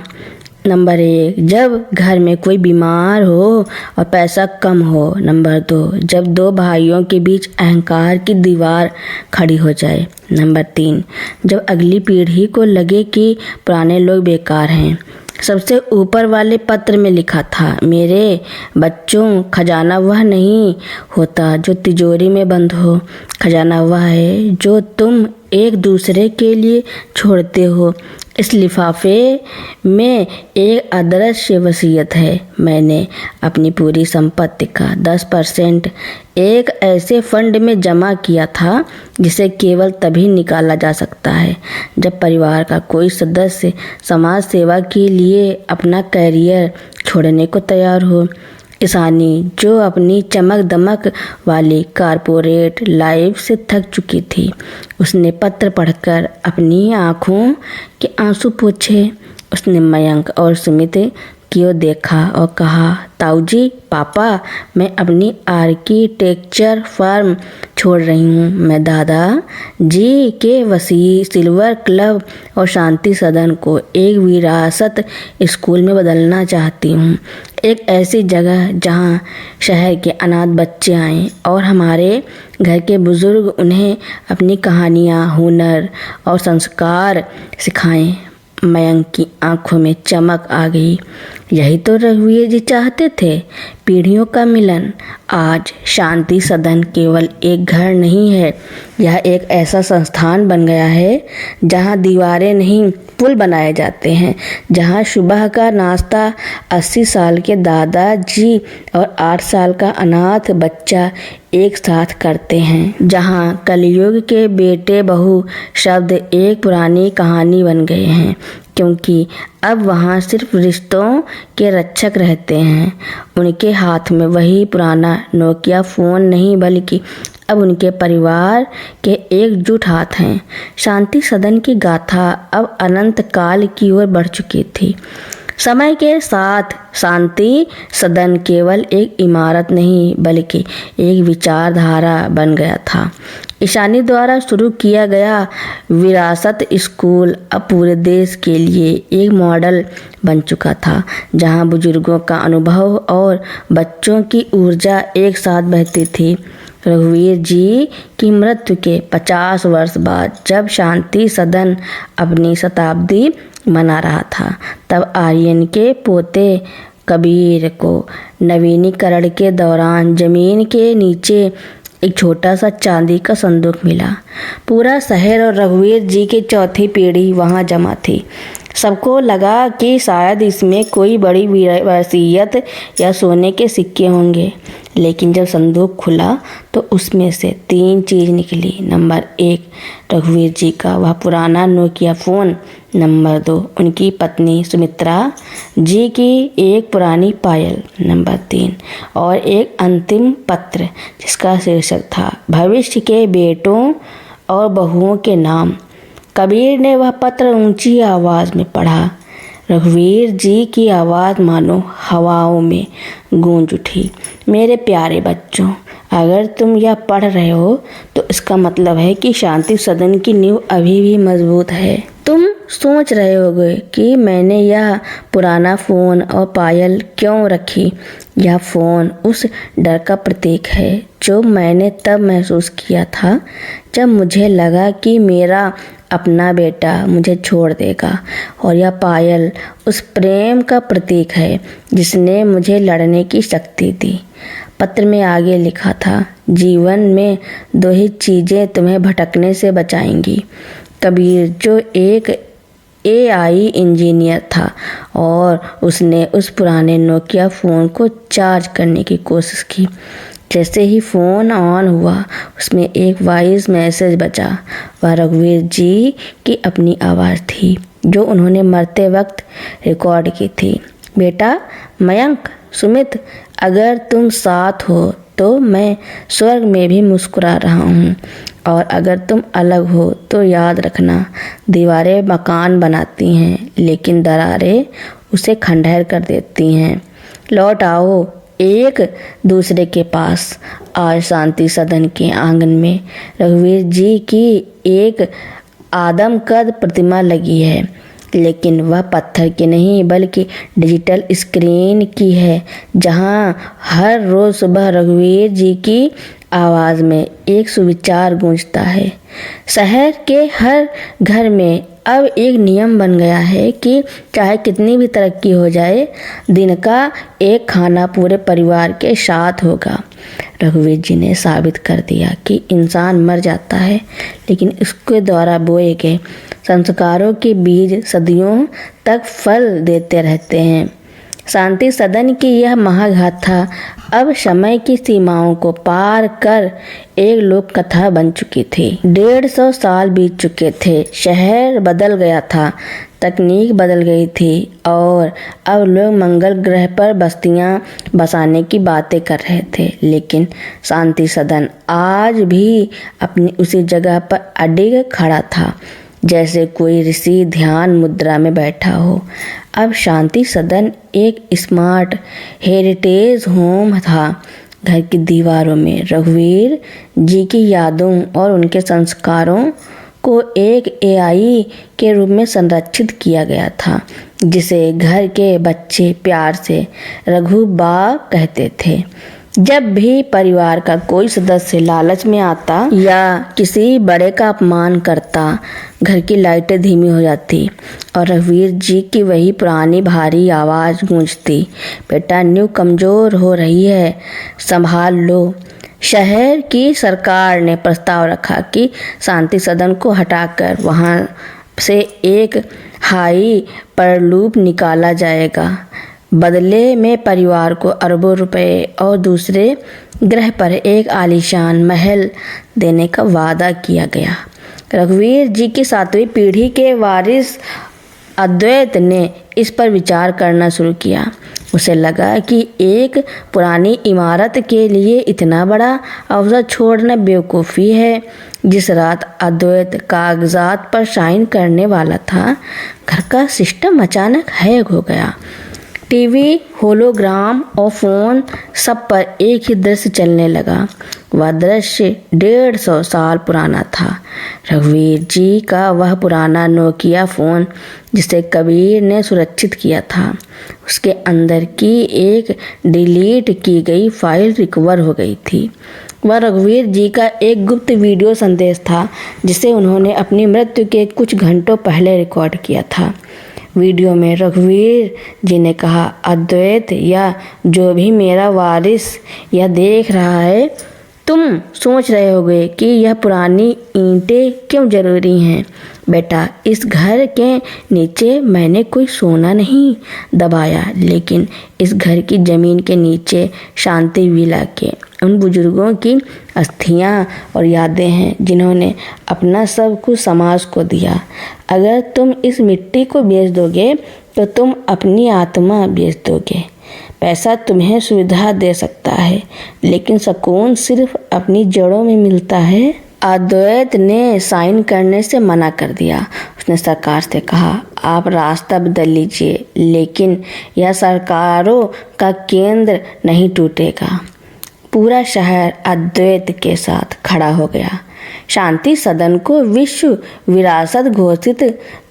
[SPEAKER 1] नंबर 1, जब घर में कोई बीमार हो और पैसा कम हो। नंबर 2, जब 2 भाइयों के बीच अहंकार की दीवार खड़ी हो जाए। नंबर 3, जब अगली पीढ़ी को लगे कि पुराने लोग बेकार हैं। सबसे ऊपर वाले पत्र में लिखा था, मेरे बच्चों, खजाना वह नहीं होता जो तिजोरी में बंद हो। खजाना वह है जो तुम एक दूसरे के लिए छोड़ते हो। इस लिफाफे में एक अदृश्य वसीयत है। मैंने अपनी पूरी संपत्ति का 10% एक ऐसे फंड में जमा किया था जिसे केवल तभी निकाला जा सकता है जब परिवार का कोई सदस्य समाज सेवा के लिए अपना करियर छोड़ने को तैयार हो। ईशानी, जो अपनी चमक दमक वाली कारपोरेट लाइफ से थक चुकी थी, उसने पत्र पढ़कर अपनी आंखों के आंसू पोंछे। उसने मयंक और सुमित की ओर देखा और कहा, ताऊजी, पापा, मैं अपनी आर्किटेक्चर फर्म छोड़ रही हूँ। मैं दादा जी के वसी सिल्वर क्लब और शांति सदन को एक विरासत स्कूल में बदलना चाहती हूँ। एक ऐसी जगह जहाँ शहर के अनाथ बच्चे आएं और हमारे घर के बुजुर्ग उन्हें अपनी कहानियाँ, हुनर और संस्कार सिखाएं। मयंक की आंखों में चमक आ गई। यही तो रघुवीर जी चाहते थे, पीढ़ियों का मिलन। आज शांति सदन केवल एक घर नहीं है, यह एक ऐसा संस्थान बन गया है जहां दीवारें नहीं पुल बनाए जाते हैं, जहां सुबह का नाश्ता 80 साल के दादाजी और 8 साल का अनाथ बच्चा एक साथ करते हैं, जहां कलयुग के बेटे बहू शब्द एक पुरानी कहानी बन गए हैं, क्योंकि अब वहाँ सिर्फ रिश्तों के रक्षक रहते हैं। उनके हाथ में वही पुराना नोकिया फ़ोन नहीं, बल्कि अब उनके परिवार के एकजुट हाथ हैं। शांति सदन की गाथा अब अनंत काल की ओर बढ़ चुकी थी। समय के साथ शांति सदन केवल एक इमारत नहीं, बल्कि एक विचारधारा बन गया था। ईशानी द्वारा शुरू किया गया विरासत स्कूल अब पूरे देश के लिए एक मॉडल बन चुका था, जहां बुजुर्गों का अनुभव और बच्चों की ऊर्जा एक साथ बहती थी। रघुवीर जी की मृत्यु के 50 वर्ष बाद जब शांति सदन अपनी शताब्दी मना रहा था, तब आर्यन के पोते कबीर को नवीनीकरण के दौरान जमीन के नीचे एक छोटा सा चांदी का संदूक मिला। पूरा शहर और रघुवीर जी की चौथी पीढ़ी वहां जमा थी। सबको लगा कि शायद इसमें कोई बड़ी वसीयत या सोने के सिक्के होंगे, लेकिन जब संदूक खुला तो उसमें से 3 चीज़ निकली। नंबर 1, रघुवीर जी का वह पुराना नोकिया फ़ोन। नंबर 2, उनकी पत्नी सुमित्रा जी की एक पुरानी पायल। नंबर 3, और एक अंतिम पत्र जिसका शीर्षक था भविष्य के बेटों और बहुओं के नाम। कबीर ने वह पत्र ऊंची आवाज़ में पढ़ा। रघुवीर जी की आवाज़ मानो हवाओं में गूंज उठी। मेरे प्यारे बच्चों, अगर तुम यह पढ़ रहे हो तो इसका मतलब है कि शांति सदन की नींव अभी भी मजबूत है। तुम सोच रहे होगे कि मैंने यह पुराना फ़ोन और पायल क्यों रखी। यह फ़ोन उस डर का प्रतीक है जो मैंने तब महसूस किया था जब मुझे लगा कि मेरा अपना बेटा मुझे छोड़ देगा, और यह पायल उस प्रेम का प्रतीक है जिसने मुझे लड़ने की शक्ति दी। पत्र में आगे लिखा था, जीवन में 2 ही चीज़ें तुम्हें भटकने से बचाएंगी। कबीर जो एक AI इंजीनियर था और उसने उस पुराने नोकिया फ़ोन को चार्ज करने की कोशिश की। जैसे ही फ़ोन ऑन हुआ उसमें एक वॉइस मैसेज बजा। वह रघुवीर जी की अपनी आवाज़ थी जो उन्होंने मरते वक्त रिकॉर्ड की थी। बेटा मयंक, सुमित, अगर तुम साथ हो तो मैं स्वर्ग में भी मुस्कुरा रहा हूँ, और अगर तुम अलग हो तो याद रखना, दीवारें मकान बनाती हैं लेकिन दरारें उसे खंडहर कर देती हैं। लौट आओ एक दूसरे के पास। आज शांति सदन के आंगन में रघुवीर जी की एक आदमकद प्रतिमा लगी है, लेकिन वह पत्थर की नहीं बल्कि डिजिटल स्क्रीन की है, जहां हर रोज़ सुबह रघुवीर जी की आवाज़ में एक सुविचार गूंजता है। शहर के हर घर में अब एक नियम बन गया है कि चाहे कितनी भी तरक्की हो जाए, दिन का एक खाना पूरे परिवार के साथ होगा। रघुवीर जी ने साबित कर दिया कि इंसान मर जाता है, लेकिन उसके द्वारा बोए गए संस्कारों के बीज सदियों तक फल देते रहते हैं। शांति सदन की यह महागाथा अब समय की सीमाओं को पार कर एक लोक कथा बन चुकी थी। 150 साल बीत चुके थे, शहर बदल गया था, तकनीक बदल गई थी, और अब लोग मंगल ग्रह पर बस्तियां बसाने की बातें कर रहे थे। लेकिन शांति सदन आज भी अपनी उसी जगह पर अडिग खड़ा था, जैसे कोई ऋषि ध्यान मुद्रा में बैठा हो। अब शांति सदन एक स्मार्ट हेरिटेज होम था। घर की दीवारों में रघुवीर जी की यादों और उनके संस्कारों को एक AI के रूप में संरक्षित किया गया था, जिसे घर के बच्चे प्यार से रघु बा कहते थे। जब भी परिवार का कोई सदस्य लालच में आता या किसी बड़े का अपमान करता, घर की लाइटें धीमी हो जाती और रघुवीर जी की वही पुरानी भारी आवाज़ गूंजती, बेटा नींव कमज़ोर हो रही है, संभाल लो। शहर की सरकार ने प्रस्ताव रखा कि शांति सदन को हटाकर वहां से एक हाई परलूप निकाला जाएगा। बदले में परिवार को अरबों रुपए और दूसरे ग्रह पर एक आलीशान महल देने का वादा किया गया। रघुवीर जी की 7वीं पीढ़ी के वारिस अद्वैत ने इस पर विचार करना शुरू किया। उसे लगा कि एक पुरानी इमारत के लिए इतना बड़ा अवसर छोड़ना बेवकूफ़ी है। जिस रात अद्वैत कागजात पर साइन करने वाला था, घर का सिस्टम अचानक हैक हो गया। टीवी, होलोग्राम और फ़ोन सब पर एक ही दृश्य चलने लगा। वह दृश्य 150 साल पुराना था। रघुवीर जी का वह पुराना नोकिया फ़ोन जिसे कबीर ने सुरक्षित किया था, उसके अंदर की एक डिलीट की गई फाइल रिकवर हो गई थी। वह रघुवीर जी का एक गुप्त वीडियो संदेश था जिसे उन्होंने अपनी मृत्यु के कुछ घंटों पहले रिकॉर्ड किया था। वीडियो में रघुवीर जी ने कहा, अद्वैत या जो भी मेरा वारिस यह देख रहा है, तुम सोच रहे होगे कि यह पुरानी ईंटें क्यों जरूरी हैं। बेटा, इस घर के नीचे मैंने कोई सोना नहीं दबाया, लेकिन इस घर की ज़मीन के नीचे शांति विला के उन बुजुर्गों की अस्थियां और यादें हैं जिन्होंने अपना सब कुछ समाज को दिया। अगर तुम इस मिट्टी को बेच दोगे तो तुम अपनी आत्मा बेच दोगे। पैसा तुम्हें सुविधा दे सकता है, लेकिन सुकून सिर्फ अपनी जड़ों में मिलता है। अद्वैत ने साइन करने से मना कर दिया। उसने सरकार से कहा, आप रास्ता बदल लीजिए, लेकिन यह सरकारों का केंद्र नहीं टूटेगा। पूरा शहर अद्वैत के साथ खड़ा हो गया। शांति सदन को विश्व विरासत घोषित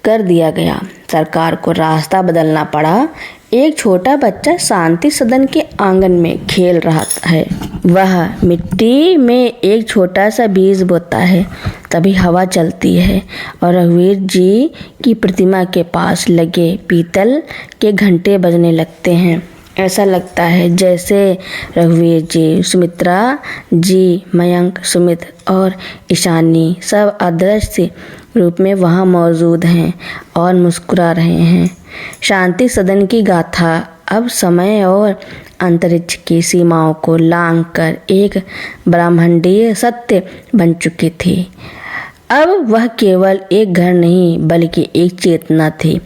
[SPEAKER 1] कर दिया गया। सरकार को रास्ता बदलना पड़ा। एक छोटा बच्चा शांति सदन के आंगन में खेल रहा है। वह मिट्टी में एक छोटा सा बीज बोता है। तभी हवा चलती है और रघुवीर जी की प्रतिमा के पास लगे पीतल के घंटे बजने लगते हैं। ऐसा लगता है जैसे रघुवीर जी, सुमित्रा जी, मयंक, सुमित और ईशानी सब अदृश्य रूप में वहाँ मौजूद हैं और मुस्कुरा रहे हैं। शांति सदन की गाथा अब समय और अंतरिक्ष की सीमाओं को लांघकर एक ब्रह्मांडीय सत्य बन चुकी थी। अब वह केवल एक घर नहीं बल्कि एक चेतना थी।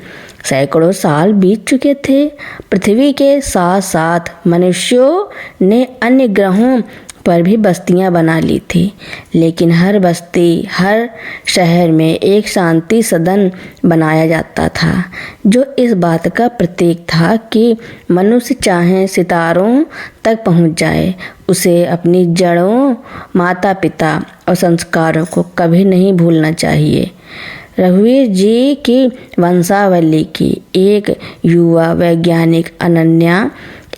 [SPEAKER 1] सैकड़ों साल बीत चुके थे। पृथ्वी के साथ साथ मनुष्यों ने अन्य ग्रहों पर भी बस्तियां बना ली थी, लेकिन हर बस्ती, हर शहर में एक शांति सदन बनाया जाता था, जो इस बात का प्रतीक था कि मनुष्य चाहे सितारों तक पहुंच जाए, उसे अपनी जड़ों, माता पिता और संस्कारों को कभी नहीं भूलना चाहिए। रघुवीर जी की वंशावली की एक युवा वैज्ञानिक अनन्या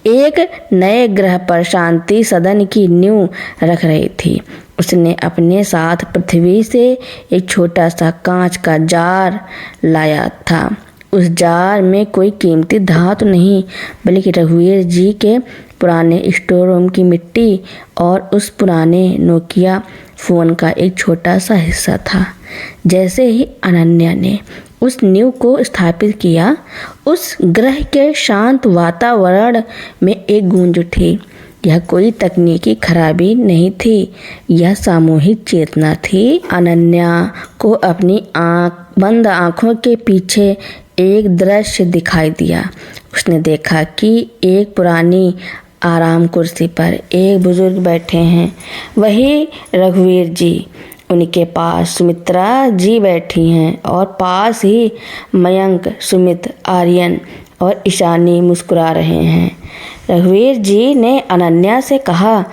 [SPEAKER 1] एक नए ग्रह पर शांति सदन की नींव रख रही थी। उसने अपने साथ पृथ्वी से एक छोटा सा कांच का जार लाया था। उस जार में कोई कीमती धातु नहीं, बल्कि रघुवीर जी के पुराने स्टोर रूम की मिट्टी और उस पुराने नोकिया फ़ोन का एक छोटा सा हिस्सा था। जैसे ही अनन्या ने उस नींव को स्थापित किया, उस ग्रह के शांत वातावरण में एक गूंज उठी। यह कोई तकनीकी खराबी नहीं थी, यह सामूहिक चेतना थी। अनन्या को अपनी बंद आंखों के पीछे एक दृश्य दिखाई दिया। उसने देखा कि एक पुरानी आराम कुर्सी पर एक बुजुर्ग बैठे हैं, वही रघुवीर जी। उनके पास सुमित्रा जी बैठी हैं और पास ही मयंक, सुमित, आर्यन और ईशानी मुस्कुरा रहे हैं। रघुवीर जी ने अनन्या से कहा,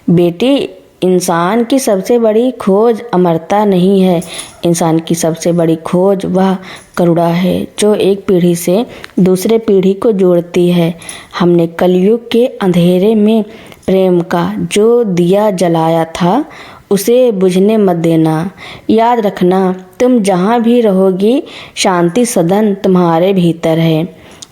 [SPEAKER 1] बेटी, इंसान की सबसे बड़ी खोज अमरता नहीं है। इंसान की सबसे बड़ी खोज वह करुणा है जो एक पीढ़ी से दूसरे पीढ़ी को जोड़ती है। हमने कलयुग के अंधेरे में प्रेम का जो दिया जलाया था, उसे बुझने मत देना। याद रखना, तुम जहाँ भी रहोगी, शांति सदन तुम्हारे भीतर है।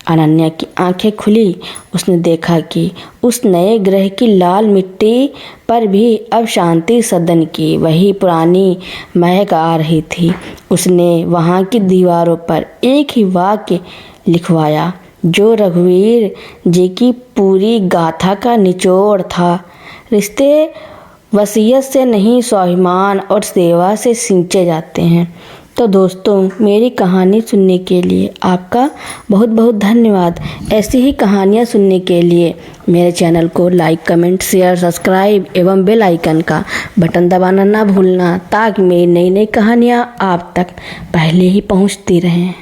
[SPEAKER 1] अनन्या की आंखें खुली। उसने देखा कि उस नए ग्रह की लाल मिट्टी पर भी अब शांति सदन की वही पुरानी महक आ रही थी। उसने वहाँ की दीवारों पर एक ही वाक्य लिखवाया जो रघुवीर जी की पूरी गाथा का निचोड़ था। रिश्ते वसीयत से नहीं, स्वाभिमान और सेवा से सींचे जाते हैं। तो दोस्तों, मेरी कहानी सुनने के लिए आपका बहुत बहुत धन्यवाद। ऐसी ही कहानियाँ सुनने के लिए मेरे चैनल को लाइक, कमेंट, शेयर, सब्सक्राइब एवं बेल आइकन का बटन दबाना ना भूलना, ताकि मेरी नई नई कहानियाँ आप तक पहले ही पहुँचती रहें।